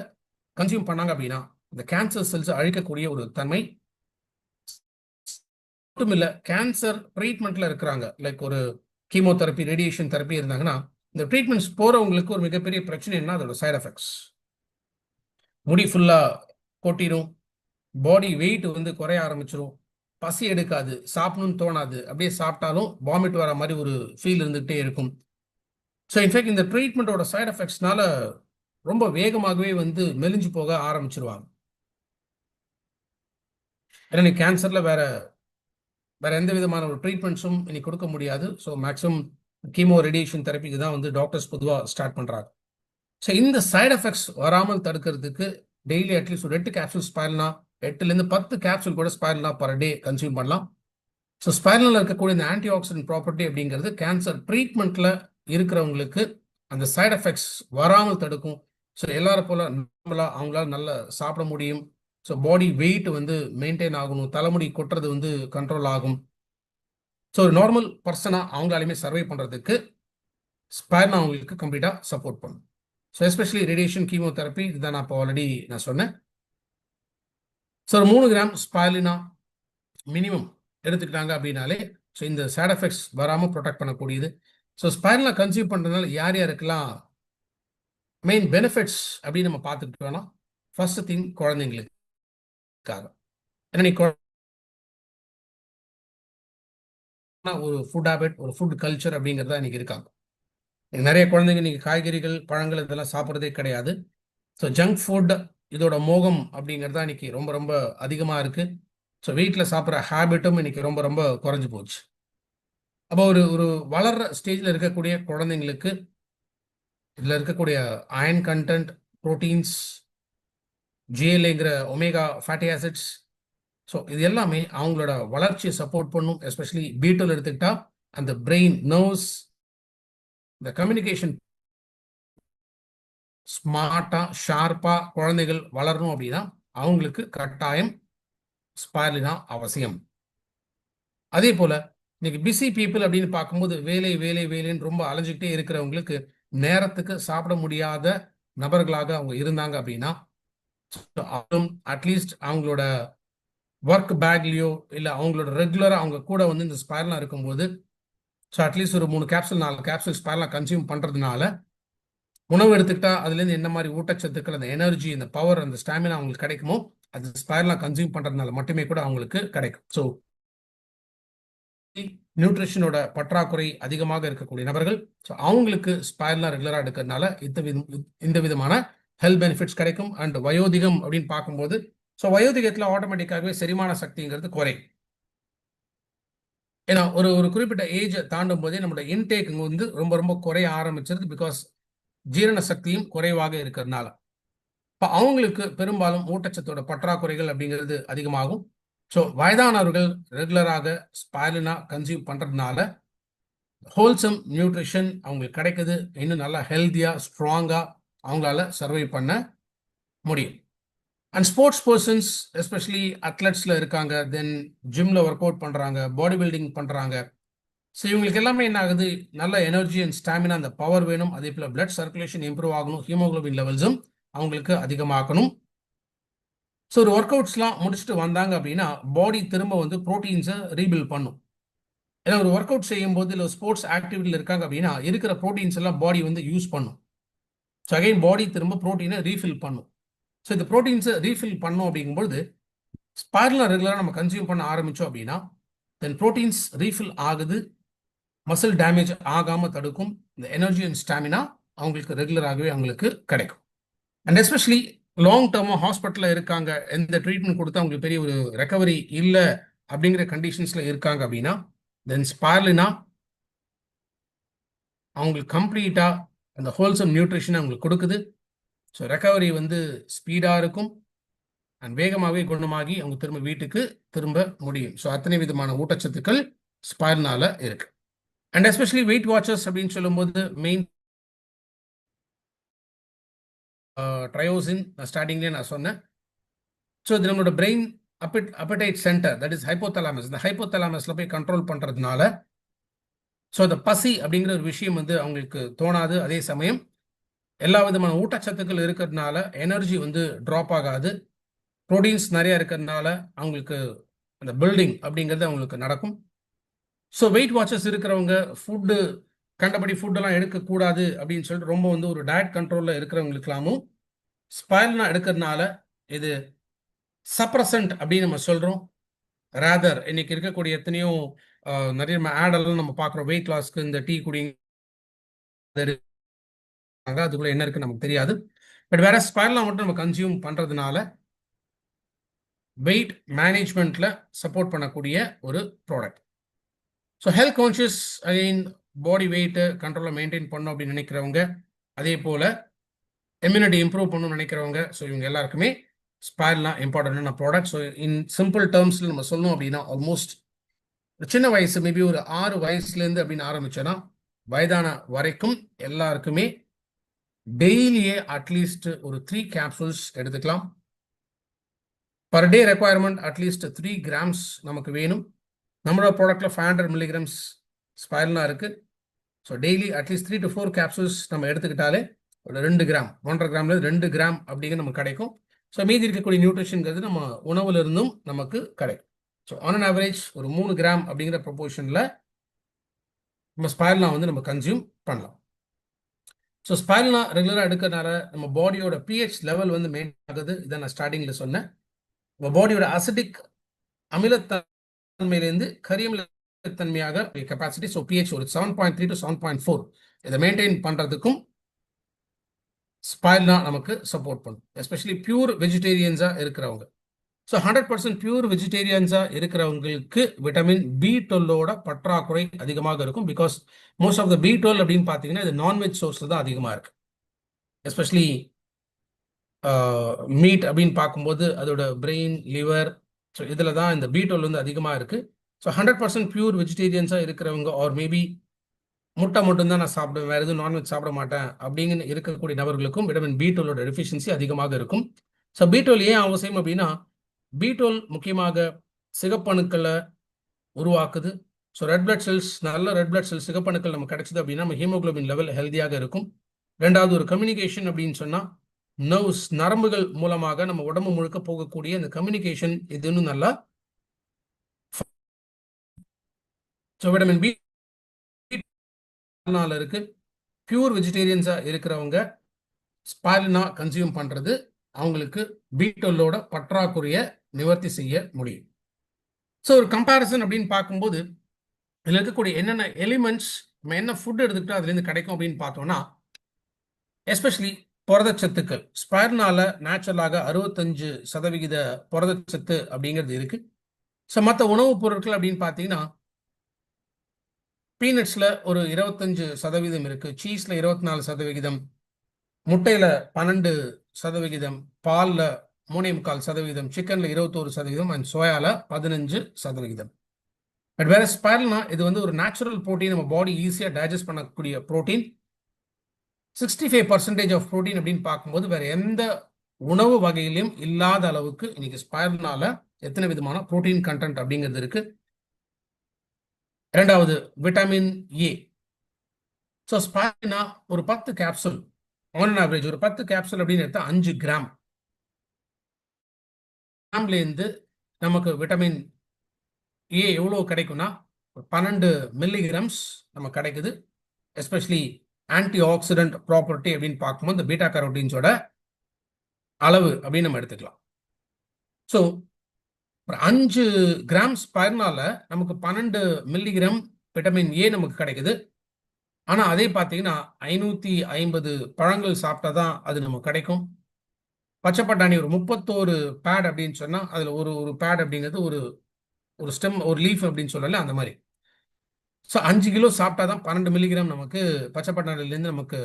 கன்சியூம் பண்ணாங்க அப்படின்னா இந்த கேன்சர் செல்ஸ் அழிக்கக்கூடிய ஒரு தன்மை மட்டும் இல்லை. கேன்சர் ட்ரீட்மெண்ட்ல இருக்கிறாங்க, லைக் ஒரு கீமோதெரப்பி, ரேடியேஷன் தெரப்பி இருந்தாங்கன்னா இந்த ட்ரீட்மெண்ட்ஸ் போறவங்களுக்கு ஒரு மிகப்பெரிய பிரச்சனை என்ன, அதோட சைட் எஃபெக்ட்ஸ். முடி ஃபுல்லா கொட்டிடும், பாடி வெயிட் வந்து குறைய ஆரம்பிச்சிடும், பசி எடுக்காது, சாப்பிடணும்னு தோணாது, அப்படியே சாப்பிட்டாலும் வாமிட் வர மாதிரி ஒரு ஃபீல் இருந்துகிட்டே இருக்கும். ஸோ இன்ஃபேக்ட் இந்த ட்ரீட்மெண்ட்டோட சைட் எஃபெக்ட்ஸ்னால ரொம்ப வேகமாகவே வந்து மெலிஞ்சு போக ஆரம்பிச்சிருவாங்க. ஏன்னா கேன்சரில் வேற எந்த விதமான ஒரு ட்ரீட்மெண்ட்ஸும் இன்னைக்கு கொடுக்க முடியாது. ஸோ மேக்ஸிமம் கீமோ ரேடியேஷன் தெரப்பிக்கு தான் வந்து டாக்டர்ஸ் பொதுவாக ஸ்டார்ட் பண்ணுறாங்க. ஸோ இந்த சைடு எஃபெக்ட்ஸ் வராமல் தடுக்கிறதுக்கு டெய்லி அட்லீஸ்ட் ஒரு 8 கேப்சூல் ஸ்பைரல்னா 8லேருந்து 10 கேப்சூல் கூட ஸ்பைரல்னா பர் டே கன்சியூம் பண்ணலாம். ஸோ ஸ்பைரலில் இருக்கக்கூடிய இந்த ஆன்டி ஆக்சிடென்ட் ப்ராப்பர்ட்டி அப்படிங்கிறது கேன்சர் ட்ரீட்மெண்ட்டில் இருக்கிறவங்களுக்கு அந்த சைடு எஃபெக்ட்ஸ் வராமல் தடுக்கும். ஸோ எல்லாரும் போல நார்மலாக அவங்களால நல்லா சாப்பிட முடியும். ஸோ பாடி வெயிட் வந்து மெயின்டைன் ஆகணும், தலைமுடி கொட்டுறது வந்து கண்ட்ரோல் ஆகும். ஸோ ஒரு நார்மல் பர்சனாக அவங்களாலுமே சர்வை பண்ணுறதுக்கு ஸ்பைரல்னா அவங்களுக்கு கம்ப்ளீட்டாக சப்போர்ட் பண்ணும். ஸோ எஸ்பெஷலி ரேடியேஷன் கீமோதெரப்பி இதுதான் நான் இப்போ ஆல்ரெடி நான் சொன்னேன். ஸோ ஒரு 3 கிராம் ஸ்பைரலினா மினிமம் எடுத்துக்கிட்டாங்க அப்படின்னாலே ஸோ இந்த சைட் எஃபெக்ட்ஸ் வராமல் ப்ரொடெக்ட் பண்ணக்கூடியது. ஸோ ஸ்பைரல்னா கன்சியூம் பண்ணுறதுனால யார் யாருக்கெல்லாம் மெயின் பெனிஃபிட்ஸ் அப்படின்னு நம்ம பார்த்துக்கிட்டோம்னா, ஃபர்ஸ்ட் திங் குழந்தைங்களுக்காக. ஏன்னா நீ ஒரு ஃபுட் ஹேபிட், ஒரு ஃபுட் கல்ச்சர் அப்படிங்கிறதா இன்னைக்கு இருக்காங்க. நிறைய குழந்தைங்க இன்னைக்கு காய்கறிகள், பழங்கள் இதெல்லாம் சாப்பிட்றதே கிடையாது. ஸோ ஜங்க் ஃபுட் இதோட மோகம் அப்படிங்கிறது தான் இன்னைக்கு ரொம்ப ரொம்ப அதிகமாக இருக்கு. ஸோ வீட்டில் சாப்பிட்ற ஹேபிட்டும் இன்னைக்கு ரொம்ப ரொம்ப குறைஞ்சு போச்சு. அப்போ ஒரு ஒரு வளர்ற ஸ்டேஜில் இருக்கக்கூடிய குழந்தைங்களுக்கு இதில் இருக்கக்கூடிய அயன் கண்டென்ட், ப்ரோட்டீன்ஸ், ஜிஎல்ஏங்கிற ஒமேகா ஃபேட்டி ஆசிட்ஸ், ஸோ இது எல்லாமே அவங்களோட வளர்ச்சியை சப்போர்ட் பண்ணும். எஸ்பெஷலி பீட்டல் எடுத்துக்கிட்டா அந்த பிரெயின், நர்வ்ஸ், இந்த கம்யூனிகேஷன் ஸ்மார்ட்டா ஷார்ப்பா குழந்தைகள் வளரணும் அப்படின்னா அவங்களுக்கு கட்டாயம் ஸ்பைரலினா அவசியம். அதே போல இன்னைக்கு பிஸி பீப்புள் அப்படின்னு பார்க்கும்போது வேலை வேலை வேலைன்னு ரொம்ப அலைஞ்சிக்கிட்டே இருக்கிறவங்களுக்கு நேரத்துக்கு சாப்பிட முடியாத நபர்களாக அவங்க இருந்தாங்க அப்படின்னா அட்லீஸ்ட் அவங்களோட ஒர்க் பேக்லயோ இல்லை அவங்களோட ரெகுலராக அவங்க கூட வந்து இந்த ஸ்பைரலா இருக்கும்போது ஸோ அட்லீஸ்ட் ஒரு 3 கேப்சூல் 4 கேப்சூல் ஸ்பைரலா கன்சியூம் பண்ணுறதுனால உணவு எடுத்துக்கிட்டா அதுலேருந்து என்ன மாதிரி ஊட்டச்சத்துக்கள், அந்த எனர்ஜி, அந்த பவர், அந்த ஸ்டாமினா அவங்களுக்கு கிடைக்குமோ அது ஸ்பைரலா கன்சியூம் பண்ணுறதுனால மட்டுமே கூட அவங்களுக்கு கிடைக்கும். ஸோ நியூட்ரிஷனோட பற்றாக்குறை அதிகமாக இருக்கக்கூடிய நபர்கள் ஸோ அவங்களுக்கு ஸ்பைரலா ரெகுலராக எடுக்கிறதுனால இந்த விதமான ஹெல்த் பெனிஃபிட்ஸ் கிடைக்கும். அண்ட் வயோதிகம் அப்படின்னு பார்க்கும்போது ஸோ வயோதிகத்தில் ஆட்டோமேட்டிக்காகவே செரிமான சக்திங்கிறது குறையும். ஏன்னா ஒரு ஒரு குறிப்பிட்ட ஏஜ் தாண்டும் போதே நம்மளோட இன்டேக் வந்து ரொம்ப ரொம்ப குறைய ஆரம்பிச்சிருக்கு. பிகாஸ் ஜீரண சக்தியும் குறைவாக இருக்கிறதுனால இப்போ அவங்களுக்கு பெரும்பாலும் ஊட்டச்சத்தோட பற்றாக்குறைகள் அப்படிங்கிறது அதிகமாகும். ஸோ வயதானவர்கள் ரெகுலராக ஸ்பைரலினா கன்சியூம் பண்ணுறதுனால ஹோல்சம் நியூட்ரிஷன் அவங்களுக்கு கிடைக்குது. இன்னும் நல்லா ஹெல்த்தியாக ஸ்ட்ராங்காக அவங்களால சர்வை பண்ண முடியும். அண்ட் ஸ்போர்ட்ஸ் பர்சன்ஸ், எஸ்பெஷலி அத்லெட்ஸில் இருக்காங்க, தென் ஜிம்மில் ஒர்க் அவுட் பண்ணுறாங்க, பாடி பில்டிங் பண்ணுறாங்க. ஸோ இவங்களுக்கு எல்லாமே என்ன ஆகுது, நல்ல எனர்ஜி அண்ட் ஸ்டாமினா, அந்த பவர் வேணும். அதே போல் பிளட் சர்க்குலேஷன் இம்ப்ரூவ் ஆகணும், ஹீமோகுளோபின் லெவல்ஸும் அவங்களுக்கு அதிகமாக்கணும். ஸோ ஒரு ஒர்க் அவுட்ஸ்லாம் முடிச்சுட்டு வந்தாங்க அப்படின்னா பாடி திரும்ப வந்து ப்ரோட்டீன்ஸை ரீபில்ட் பண்ணும். ஏன்னா ஒரு ஒர்க் அவுட் செய்யும் போது இல்லை ஸ்போர்ட்ஸ் ஆக்டிவிட்டியில் இருக்காங்க அப்படின்னா இருக்கிற ப்ரோட்டீன்ஸ் எல்லாம் பாடி வந்து யூஸ் பண்ணும். ஸோ அகைன் பாடி திரும்ப ப்ரோட்டீனை ரீஃபில் பண்ணும். ஸோ இந்த ப்ரோட்டீன்ஸை ரீஃபில் பண்ணும் அப்படிங்கும்பொழுது ஸ்பைரலா ரெகுலராக நம்ம கன்சியூம் பண்ண ஆரம்பித்தோம் அப்படின்னா தென் ப்ரோட்டீன்ஸ் ரீஃபில் ஆகுது, மசில் டேமேஜ் ஆகாமல் தடுக்கும். இந்த எனர்ஜி அண்ட் ஸ்டாமினா அவங்களுக்கு ரெகுலராகவே அவங்களுக்கு கிடைக்கும். அண்ட் எஸ்பெஷலி லாங் டேர்மாக ஹாஸ்பிட்டலில் இருக்காங்க, எந்த ட்ரீட்மெண்ட் கொடுத்தா அவங்களுக்கு பெரிய ஒரு ரெக்கவரி இல்லை அப்படிங்கிற கண்டிஷன்ஸில் இருக்காங்க அப்படின்னா தென் ஸ்பைரலினா அவங்களுக்கு கம்ப்ளீட்டாக அந்த ஹோல்சம் நியூட்ரிஷன் அவங்களுக்கு கொடுக்குது. ஸோ ரெக்கவரி வந்து ஸ்பீடாக இருக்கும் அண்ட் வேகமாகவே குணமாகி அவங்க திரும்ப வீட்டுக்கு திரும்ப முடியும். ஸோ அத்தனை விதமான ஊட்டச்சத்துக்கள் ஸ்பைரல்னால இருக்கு. அண்ட் எஸ்பெஷலி வெயிட் வாட்சர்ஸ் அப்படின்னு சொல்லும்போது மெயின் ட்ரையோசின் நான் ஸ்டார்டிங்லேயே நான் சொன்னேன். ஸோ இது நம்மளோட brain appetite centre, that is hypothalamus, இந்த ஹைப்போதலாமஸில் போய் கண்ட்ரோல் பண்ணுறதுனால ஸோ அந்த பசி அப்படிங்கிற ஒரு விஷயம் வந்து அவங்களுக்கு தோணாது. அதே சமயம் எல்லா விதமான ஊட்டச்சத்துக்கள் இருக்கிறதுனால எனர்ஜி வந்து ட்ராப் ஆகாது. ப்ரோட்டீன்ஸ் நிறைய இருக்கிறதுனால அவங்களுக்கு அந்த பில்டிங் அப்படிங்கிறது அவங்களுக்கு நடக்கும். ஸோ வெயிட் வாட்சர்ஸ் இருக்கிறவங்க ஃபுட்டு கண்டபடி ஃபுட்டெல்லாம் எடுக்கக்கூடாது அப்படின்னு சொல்லிட்டு ரொம்ப வந்து ஒரு டயட் கண்ட்ரோலில் இருக்கிறவங்களுக்கெல்லாமும் ஸ்பைரல்னா எடுக்கிறதுனால இது சப்ரசன்ட் அப்படின்னு நம்ம சொல்கிறோம். ரேதர் இன்னைக்கு இருக்கக்கூடிய எத்தனையோ நிறைய நம்ம ஆடெல்லாம் நம்ம பார்க்குறோம், வெயிட் லாஸ்க்கு இந்த டீ குடிங்க அதுக்குள்ள என்ன இருக்குன்னு நமக்கு தெரியாது. பட் வேற ஸ்பைரலா மட்டும் நம்ம கன்சியூம் பண்ணுறதுனால வெயிட் மேனேஜ்மெண்ட்டில் சப்போர்ட் பண்ணக்கூடிய ஒரு product. So health conscious, again பாடி வெயிட்டு கண்ட்ரோலில் மெயின்டைன் பண்ணணும் அப்படின்னு நினைக்கிறவங்க, அதே போல் இம்யூனிட்டி இம்ப்ரூவ் பண்ணணும்னு நினைக்கிறவங்க, ஸோ இவங்க எல்லாருக்குமே ஸ்பைருலினா இம்பார்ட்டன்டான ப்ராடக்ட். ஸோ இன் சிம்பிள் டேர்ம்ஸில் நம்ம சொல்லணும் அப்படின்னா ஆல்மோஸ்ட் சின்ன வயசு மேபி ஒரு 6 வயசுலேருந்து அப்படின்னு ஆரம்பிச்சோன்னா வயதான வரைக்கும் எல்லாருக்குமே டெய்லியே அட்லீஸ்ட் ஒரு 3 கேப்சூல்ஸ் எடுத்துக்கலாம். Per day requirement at least 3 grams நமக்கு வேணும். நம்மளோட ப்ராடக்ட்ல 500 மில்லிகிராம்ஸ் ஸ்பைருலினா இருக்கு. So daily at least 3 to 4 capsules நம்ம எடுத்துக்கிட்டாலே ஒரு 2 கிராம் 1.5 கிராம்ல 2 கிராம் அப்படிங்கிற நமக்கு கிடைக்கும். ஸோ மீதி இருக்கக்கூடிய நியூட்ரிஷன்கிறது நம்ம உணவுல இருந்தும் நமக்கு கிடைக்கும். ஸோ ஆன் அன் ஆவரேஜ் ஒரு 3 கிராம் அப்படிங்கிற ப்ரொபோர்ஷனில் நம்ம ஸ்பைருலினா வந்து நம்ம கன்சியூம் பண்ணலாம். ஸோ ஸ்பைருலினா ரெகுலராக எடுக்கிறதுனால நம்ம பாடியோட பிஹெச் லெவல் வந்து மெயின்டைன் ஆகுது. இதை நான் ஸ்டார்டிங்கில் சொன்னேன். நம்ம பாடியோட அசிடிக் அமிலத்தன்மையிலேருந்து கரியமிலத்தன்மையாக கெப்பாசிட்டி. ஸோ பிஹெச் ஒரு 7.3 to 7.4 இதை மெயின்டைன் பண்ணுறதுக்கும் ஸ்பைருலினா நமக்கு சப்போர்ட் பண்ணும். எஸ்பெஷலி பியூர் வெஜிடேரியன்ஸாக இருக்கிறவங்க. ஸோ 100% பியூர் வெஜிடேரியன்ஸாக இருக்கிறவங்களுக்கு விட்டமின் B12ஓட பற்றாக்குறை அதிகமாக இருக்கும். Because most of the B12 அப்படின்னு பார்த்தீங்கன்னா இது நான்வெஜ் சோர்ஸில் தான் அதிகமாக இருக்கு. எஸ்பெஷலி மீட் அப்படின்னு பார்க்கும்போது அதோட பிரெயின், லிவர், ஸோ இதில் தான் இந்த B12 வந்து அதிகமாக இருக்கு. ஸோ 100% பியூர் வெஜிடேரியன்ஸாக இருக்கிறவங்க ஆர் மேபி முட்டை மட்டும்தான் நான் சாப்பிடுவேன், வேறு எதுவும் நான்வெஜ் சாப்பிட மாட்டேன் அப்படின்னு இருக்கக்கூடிய நபர்களுக்கும் விட்டமின் B12ஓட டெஃபிஷியன்சி அதிகமாக இருக்கும். ஸோ B12 ஏன் அவசியம் அப்படின்னா B12 முக்கியமாக சிகப்பணுக்களை உருவாக்குது. ஸோ ரெட் பிளட் செல்ஸ், நல்ல ரெட் பிளட் செல்ஸ் சிகப்பணுக்கள் நமக்கு கிடைச்சது அப்படின்னா நம்ம ஹீமோகுளோபின் லெவல் ஹெல்த்தியாக இருக்கும். ரெண்டாவது ஒரு கம்யூனிகேஷன் அப்படின்னு சொன்னால் நர்வ்ஸ், நரம்புகள் மூலமாக நம்ம உடம்பு முழுக்க போகக்கூடிய இந்த கம்யூனிகேஷன் இது இன்னும் நல்லா. ஸோ விட்டமின் B இருக்கு. பியூர் வெஜிடேரியன்ஸா இருக்கிறவங்க ஸ்பைருலினா கன்சியூம் பண்றது அவங்களுக்கு B12ஓட பற்றாக்குறையை நிவர்த்தி செய்ய முடியும். ஸோ ஒரு கம்பேரிசன் அப்படின்னு பார்க்கும்போது இதில் இருக்கக்கூடிய என்னென்ன எலிமெண்ட்ஸ் நம்ம என்ன ஃபுட் எடுத்துக்கிட்டா அதுலேருந்து கிடைக்கும் அப்படின்னு பார்த்தோம்னா எஸ்பெஷலி புரதச்சத்துக்கள். ஸ்பைருலினால நேச்சுரலாக 65% புரதச்சத்து அப்படிங்கிறது இருக்கு. ஸோ மற்ற உணவுப் பொருட்கள் அப்படின்னு பார்த்தீங்கன்னா பீனட்ஸில் ஒரு 25% இருக்கு, சீஸில் 24%, முட்டையில் 12%, பாலில் 3.25%, சிக்கனில் 21% அண்ட் சோயாவில் 15%. பட் வேற ஸ்பைருலினா இது வந்து ஒரு நேச்சுரல் ப்ரோட்டீன், நம்ம பாடி ஈஸியாக டைஜஸ்ட் பண்ணக்கூடிய ப்ரோட்டீன். 65% ஆஃப் ப்ரோட்டீன் அப்படின்னு பார்க்கும்போது வேற எந்த உணவு வகையிலும் இல்லாத அளவுக்கு இன்னைக்கு ஸ்பைருலினால எத்தனை விதமான ப்ரோட்டீன் கண்டென்ட் அப்படிங்கிறது இருக்கு. இரண்டாவது விட்டமின் ஏ. ஸோ ஸ்பைருலினா ஒரு 10 கேப்சூல் ஆன் ஆவரேஜ் ஒரு 10 கேப்சூல் அப்படின்னு எடுத்தா 5 கிராம் கிராம்லேருந்து நமக்கு விட்டமின் ஏ எவ்வளோ கிடைக்கும்னா 12 மில்லிகிராம்ஸ் நமக்கு கிடைக்குது. எஸ்பெஷலி ஆன்டி ஆக்சிடென்ட் ப்ராப்பர்ட்டி அப்படின்னு பார்க்கும்போது இந்த பீட்டா கரோட்டீன்ஸோட அளவு அப்படின்னு நம்ம எடுத்துக்கலாம். ஸோ 5 கிராம் ஸ்பைருலினால நமக்கு 12 மில்லிகிராம் விட்டமின் ஏ நமக்கு கிடைக்குது. ஆனால் அதே பார்த்தீங்கன்னா 550 பழங்கள் சாப்பிட்டா தான் அது நமக்கு கிடைக்கும். பச்சை பட்டாணி ஒரு 31 பேட் அப்படின்னு சொன்னால் அதில் ஒரு பேட் அப்படிங்கிறது ஒரு ஸ்டெம், ஒரு லீஃப் அப்படின்னு சொல்லல, அந்த மாதிரி. ஸோ 5 கிலோ சாப்பிட்டா தான் 12 மில்லிகிராம் நமக்கு பச்சை பட்டாணிலேருந்து நமக்கு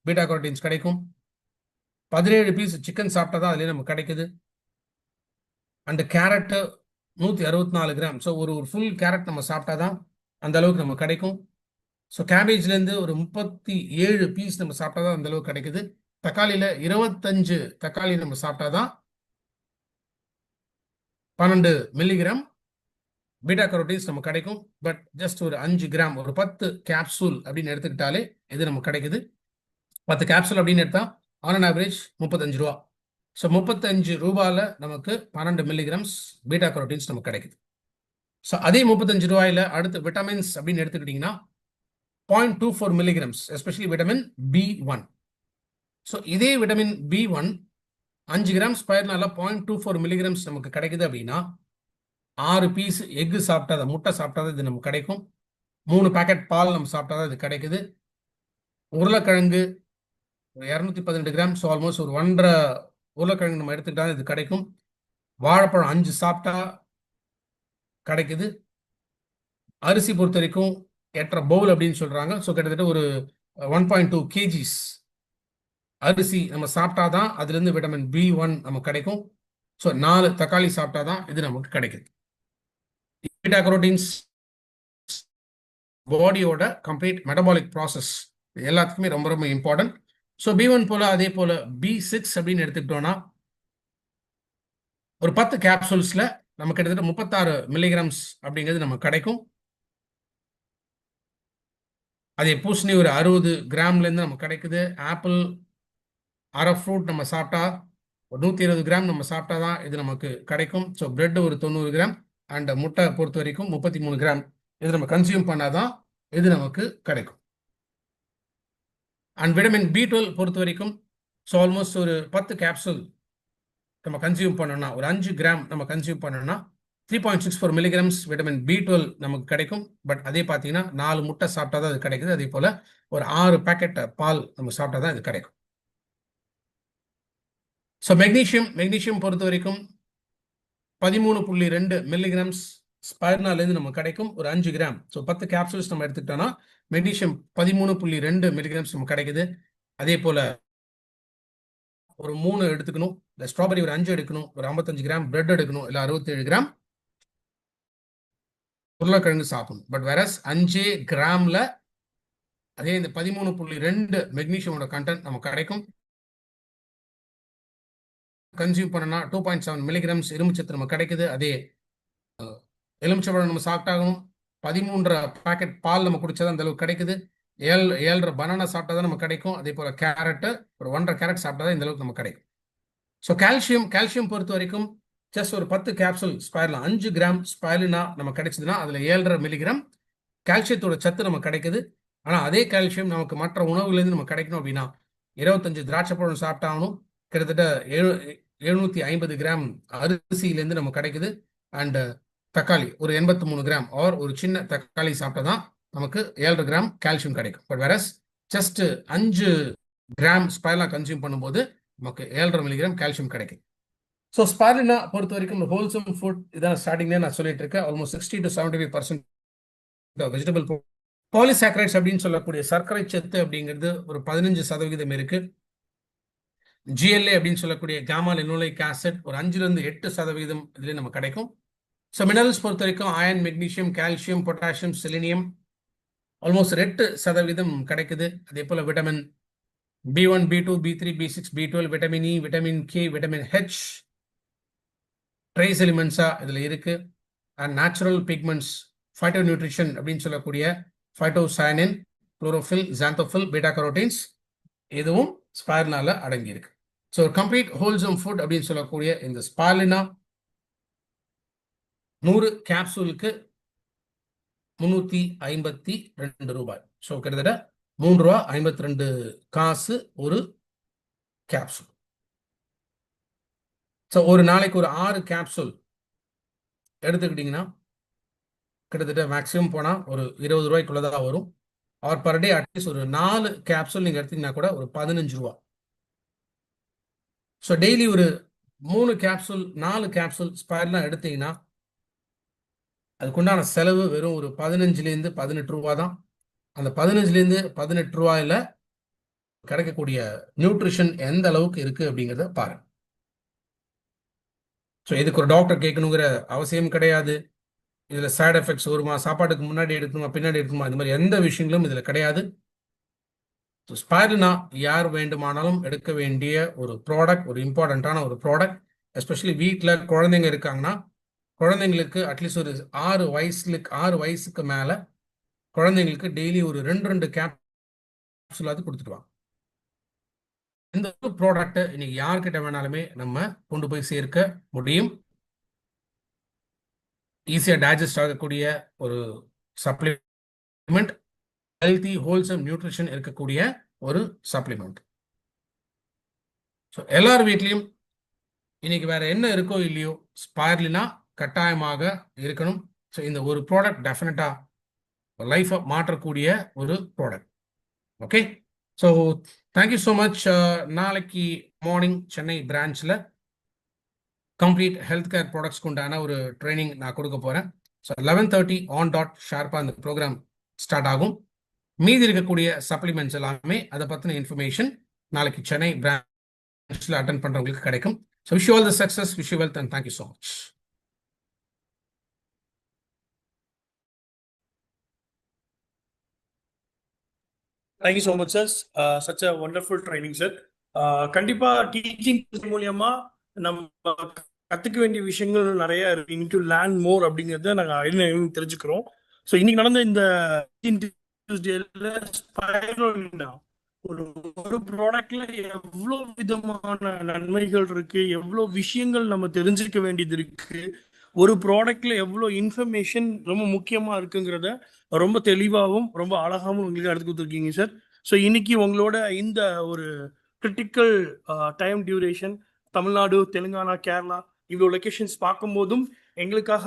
பீட்டா கரோட்டீன்ஸ் கிடைக்கும். 17 பீஸ் சிக்கன் சாப்பிட்டா தான் அதுலேயே நமக்கு கிடைக்குது. And carrot 164 gram. ஸோ ஒரு ஃபுல் கேரட் நம்ம சாப்பிட்டா தான் அந்த அளவுக்கு நமக்கு கிடைக்கும். ஸோ கேபேஜ்லேருந்து ஒரு 37 பீஸ் நம்ம சாப்பிட்டா தான் அந்த அளவுக்கு கிடைக்குது. தக்காளியில் 25 தக்காளி நம்ம சாப்பிட்டா தான் 12 மில்லிகிராம் பீட்டா கரோட்டீன்ஸ் நமக்கு கிடைக்கும். பட் ஜஸ்ட் ஒரு 5 கிராம் ஒரு 10 கேப்சூல் அப்படின்னு எடுத்துக்கிட்டாலே இது நமக்கு கிடைக்குது. 10 கேப்சூல் அப்படின்னு எடுத்தா ஆன் ஆவரேஜ் 35 ரூபா. ஸோ 35 ரூபாயில் நமக்கு 12 மில்லிகிராம்ஸ் பீட்டா கரோட்டீன்ஸ் நமக்கு கிடைக்குது. ஸோ அதே 35 ரூபாயில் அடுத்து விட்டமின்ஸ் அப்படின்னு எடுத்துக்கிட்டிங்கன்னா 0.24 milligrams, especially vitamin B1. So இதே விட்டமின் B1 5 கிராம் ஸ்பைருலினால 0.24 மில்லிகிராம்ஸ் நமக்கு கிடைக்குது அப்படின்னா 6 பீஸ் எக்கு சாப்பிட்டா, முட்டை சாப்பிட்டா இது நமக்கு கிடைக்கும். 3 பேக்கெட் பால் நம்ம சாப்பிட்டா இது கிடைக்குது. உருளைக்கிழங்கு 218 கிராம், ஸோ ஆல்மோஸ்ட் ஒரு 1.5 உருளைக்கிழங்கு நம்ம எடுத்துக்கிட்டா இது கிடைக்கும். வாழைப்பழம் 5 சாப்பிட்டா கிடைக்குது. அரிசி பொறுத்த வரைக்கும் 8.5 பவுல் அப்படின்னு சொல்றாங்க. ஸோ கிட்டத்தட்ட ஒரு 1.2 kgs அரிசி நம்ம சாப்பிட்டாதான் அதுல இருந்து விட்டமின் B1 நமக்கு கிடைக்கும். ஸோ 4 தக்காளி சாப்பிட்டாதான் இது நமக்கு கிடைக்குது. பீட்டா கரோட்டீன்ஸ் பாடியோட கம்ப்ளீட் மெட்டபாலிக் ப்ராசஸ் எல்லாத்துக்குமே ரொம்ப ரொம்ப இம்பார்ட்டன்ட். ஸோ B1 போல அதே போல B6 அப்படின்னு எடுத்துக்கிட்டோம்னா ஒரு 10 கேப்சூல்ஸ்ல நமக்கு கிட்டத்தட்ட 36 மில்லிகிராம்ஸ் அப்படிங்கிறது நமக்கு கிடைக்கும். அதே பூசணி ஒரு 60 கிராம்ல இருந்து நமக்கு கிடைக்குது. ஆப்பிள் அரை ஃப்ரூட் நம்ம சாப்பிட்டா ஒரு 120 கிராம் நம்ம சாப்பிட்டா தான் இது நமக்கு கிடைக்கும். ஸோ பிரெட் ஒரு 90 கிராம் அண்ட் முட்டை பொறுத்த வரைக்கும் 33 கிராம் இது நம்ம கன்சியூம் பண்ணாதான் இது நமக்கு கிடைக்கும். அண்ட் விட்டமின் B12 பொறுத்த வரைக்கும் ஸோ ஆல்மோஸ்ட் ஒரு 10 கேப்சூல் நம்ம கன்சியூம் பண்ணோம்னா ஒரு 5 கிராம் நம்ம கன்சியூம் பண்ணோம்னா 3.64 மில்லிகிராம்ஸ் விட்டமின் B12 நமக்கு கிடைக்கும். பட் அதே பார்த்தீங்கன்னா 4 முட்டை சாப்பிட்டா தான் அது கிடைக்குது. அதே போல ஒரு 6 பேக்கெட் பால் நம்ம சாப்பிட்டா தான் இது கிடைக்கும். ஸோ மெக்னீஷியம் பொறுத்த வரைக்கும் 13.2 மில்லிகிராம்ஸ் ஸ்பைர்னாலேருந்து நமக்கு கிடைக்கும் ஒரு 5 கிராம். ஸோ 10 கேப்சூல்ஸ் நம்ம எடுத்துக்கிட்டோம்னா மெக்னீஷியம் 13.2 மில்லிகிராம்ஸ் நமக்கு கிடைக்குது. அதே போல ஒரு 3 எடுத்துக்கணும், இல்லை ஸ்ட்ராபெரி ஒரு 5 எடுக்கணும், ஒரு 55 கிராம் பிரெட் எடுக்கணும், இல்லை 67 கிராம் உருளைக்கிழங்கு சாப்பிடணும். பட் வேற 5 கிராம்ல அதே இந்த 13.2 மெக்னீஷியமோட கண்டென்ட் நமக்கு கிடைக்கும். கன்சியூம் பண்ணனா 2.7 மில்லிகிராம்ஸ் இரும்புச்சத்து நமக்கு கிடைக்குது. அதே எலுமிச்சம்பழம் நம்ம சாப்பிட்டாகணும். 13 பாக்கெட் பால் நம்ம குடிச்சாதான் அந்த அளவுக்கு கிடைக்குது. 7 பனானா சாப்பிட்டா தான் நமக்கு கிடைக்கும். அதே போல கேரட் ஒரு 1.5 கேரட் சாப்பிட்டா தான் இந்த அளவுக்கு நமக்கு கிடைக்கும். ஸோ கால்சியம் பொறுத்த வரைக்கும் ஜஸ்ட் ஒரு 10 கேப்சூல் ஸ்பைர்லா 5 கிராம் ஸ்பைர்லினா நம்ம கிடைச்சதுன்னா அதுல 7.5 மில்லிகிராம் கால்சியத்தோட சத்து நமக்கு கிடைக்குது. ஆனா அதே கால்சியம் நமக்கு மற்ற உணவுலேருந்து நமக்கு கிடைக்கணும் அப்படின்னா 25 திராட்சை பழம் சாப்பிட்டாகணும். கிட்டத்தட்ட 750 கிராம் அரிசியிலேருந்து நமக்கு கிடைக்குது. அண்ட் தக்காளி ஒரு 83 கிராம் ஆர் ஒரு சின்ன தக்காளி சாப்பிட்டா தான் நமக்கு 7 கிராம் கால்சியம் கிடைக்கும். பட் வேற ஜஸ்ட் 5 கிராம் ஸ்பைர்லா கன்சியூம் பண்ணும்போது நமக்கு 7.5 மில்லிகிராம் கால்சியம் கிடைக்கும். ஸோ ஸ்பைருலினா பொறுத்த வரைக்கும் ஹோல்சம் ஃபுட் இதான் ஸ்டார்டிங்லேயே நான் சொல்லிட்டு இருக்கேன். Almost 60 to 75% vegetable. பாலிசாக்கரைட்ஸ் அப்படின்னு சொல்லக்கூடிய சர்க்கரை சத்து அப்படிங்கிறது ஒரு 15% இருக்கு. GLA அப்படின்னு சொல்லக்கூடிய காமா லினோலிக் ஆசிட் ஒரு 5-8% இதுல நமக்கு கிடைக்கும். ஸோ மினரல்ஸ் பொறுத்த வரைக்கும் iron, magnesium, calcium, potassium, selenium almost 8% கிடைக்குது. அதே போல vitamin B1, B2, B3, B6, B12, vitamin E, vitamin K, vitamin H, trace எலிமெண்ட்ஸா இதுல இருக்கு. And natural pigments, phyto nutrition அப்படின்னு சொல்லக்கூடிய phycocyanin, chlorophyll, xanthophyll, beta carotenes இதுவும் ஸ்பைருலினால அடங்கி இருக்கு. ஸோ கம்ப்ளீட் ஹோல்சம் ஃபுட் அப்படின்னு சொல்லக்கூடிய இந்த ஸ்பைருலினா 100 கேப்சூலுக்கு 352 ரூபாய். ஸோ கிட்டத்தட்ட ₹3.52 ஒரு கேப்சூல். ஸோ ஒரு நாளைக்கு ஒரு 6 கேப்சூல் எடுத்துக்கிட்டீங்கன்னா கிட்டத்தட்ட மேக்ஸிமம் போனால் ஒரு 20 ரூபாய்க்குள்ளதான் வரும். ஆர் பர் டே அட்லீஸ்ட் ஒரு 4 கேப்சூல் நீங்கள் எடுத்தீங்கன்னா கூட ஒரு 15 ரூபா. ஸோ டெய்லி ஒரு 3 கேப்சூல் 4 கேப்சூல் ஸ்பைருலினா எடுத்தீங்கன்னா அதுக்குண்டான செலவு வெறும் ஒரு 15லேருந்து 18 ரூபா தான். அந்த 15லேருந்து 18 ரூபாயில கிடைக்கக்கூடிய நியூட்ரிஷன் எந்த அளவுக்கு இருக்கு அப்படிங்கிறத பாருங்க. ஸோ இதுக்கு ஒரு டாக்டர் கேட்கணுங்கிற அவசியம் கிடையாது. இதுல சைடு எஃபெக்ட்ஸ் வருமா, சாப்பாட்டுக்கு முன்னாடி எடுக்கணுமா பின்னாடி எடுக்கணுமா, இந்த மாதிரி எந்த விஷயங்களும் இதுல கிடையாது. ஸ்பைருலினா யார் வேண்டுமானாலும் எடுக்க வேண்டிய ஒரு ப்ராடக்ட், ஒரு இம்பார்ட்டண்ட்டான ஒரு ப்ராடக்ட். எஸ்பெஷலி வீட்டில் குழந்தைங்க இருக்காங்கன்னா குழந்தைங்களுக்கு அட்லீஸ்ட் ஒரு 6 வயசுக்கு மேல குழந்தைங்களுக்கு டெய்லி ஒரு 2 கேப்சூலாவது கொடுத்துடுவாங்க. இந்த ப்ராடக்ட்டை இன்னைக்கு யார்கிட்ட வேணாலுமே நம்ம கொண்டு போய் சேர்க்க முடியும். ஈஸியாக டைஜஸ்ட் ஆகக்கூடிய ஒரு சப்ளிமெண்ட், ஹெல்தி ஹோல்சம் நியூட்ரிஷன் இருக்கக்கூடிய ஒரு சப்ளிமெண்ட். ஸோ எல்லார் வீட்லையும் இன்னைக்கு வேற என்ன இருக்கோ இல்லையோ ஸ்பைருலினா கட்டாயமாக இருக்கணும். ஸோ இந்த ஒரு ப்ராடக்ட் டெஃபினட்டா லைஃபை மாற்றக்கூடிய ஒரு product. Okay, so thank you so much. நாளைக்கு மார்னிங் சென்னை பிரான்ச்சில் கம்ப்ளீட் ஹெல்த் கேர் ப்ராடக்ட்ஸ்க்கு உண்டான ஒரு ட்ரைனிங் நான் கொடுக்க போகிறேன். ஸோ 11:30 ஆன் டாட் ஷார்ப்பாக அந்த ப்ரோக்ராம் ஸ்டார்ட் ஆகும். மீதி இருக்கக்கூடிய சப்ளிமெண்ட்ஸ் எல்லாமே அதை பற்றின இன்ஃபர்மேஷன் நாளைக்கு சென்னை பிரான்ச்ல அட்டன் பண்றவங்களுக்கு கிடைக்கும். So wish you all the success, wish you wealth and thank you so much. Thank you so much, sir. Such a wonderful training, sir. கண்டிப்பா டீச்சிங் மூலியமா நம்ம கத்துக்க வேண்டிய விஷயங்கள் நிறைய இருக்கு. இன் டு லேர்ன் மோர் அப்படிங்கிறத நாங்கள் தெரிஞ்சுக்கிறோம். ஸோ இன்னைக்கு நடந்த இந்த ஒரு ஒரு ப்ராடக்ட்ல எவ்வளோ விதமான நன்மைகள் இருக்கு, எவ்வளோ விஷயங்கள் நம்ம தெரிஞ்சுக்க வேண்டியது இருக்கு, ஒரு ப்ராடக்ட்ல எவ்வளோ இன்ஃபர்மேஷன் ரொம்ப முக்கியமா இருக்குங்கிறத ரொம்ப தெளிவாகவும் ரொம்ப அழகாகவும் உங்களுக்கு எடுத்து கொடுத்துருக்கீங்க சார். ஸோ இன்னைக்கு உங்களோட இந்த ஒரு critical time duration Tamil Nadu, Telangana, Kerala இவ்வளோ லொக்கேஷன்ஸ் பார்க்கும்போதும் எங்களுக்காக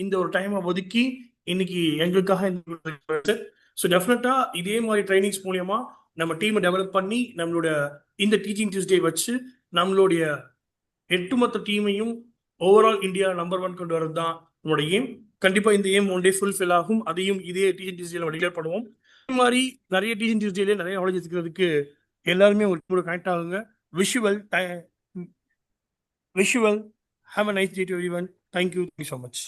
இந்த ஒரு டைமை ஒதுக்கி இன்னைக்கு எங்களுக்காக ஸோ டெஃபினட்டா இதே மாதிரி ட்ரைனிங்ஸ் மூலியமா நம்ம டீமை டெவலப் பண்ணி நம்மளோட இந்த டீச்சிங் டியூஸ்டே வச்சு நம்மளுடைய ஒட்டுமொத்த டீமையும் ஓவரால் இந்தியா நம்பர் 1 கொண்டு வரது தான் நம்மளோட எய்ம். கண்டிப்பா இந்த எய்ம் ஒன் டே ஃபுல்ஃபில் ஆகும். அதையும் இதே டீச்சிங் டியூஸ்டே நம்ம டிக்ளேர் பண்ணுவோம். இந்த மாதிரி நிறைய டீச்சிங் டியூஸ்டேல நிறைய நாலேஜ் இருக்கிறதுக்கு எல்லாருமே ஒரு கனெக்ட் ஆகுங்க. Visual have a nice day to everyone. Thank you so much.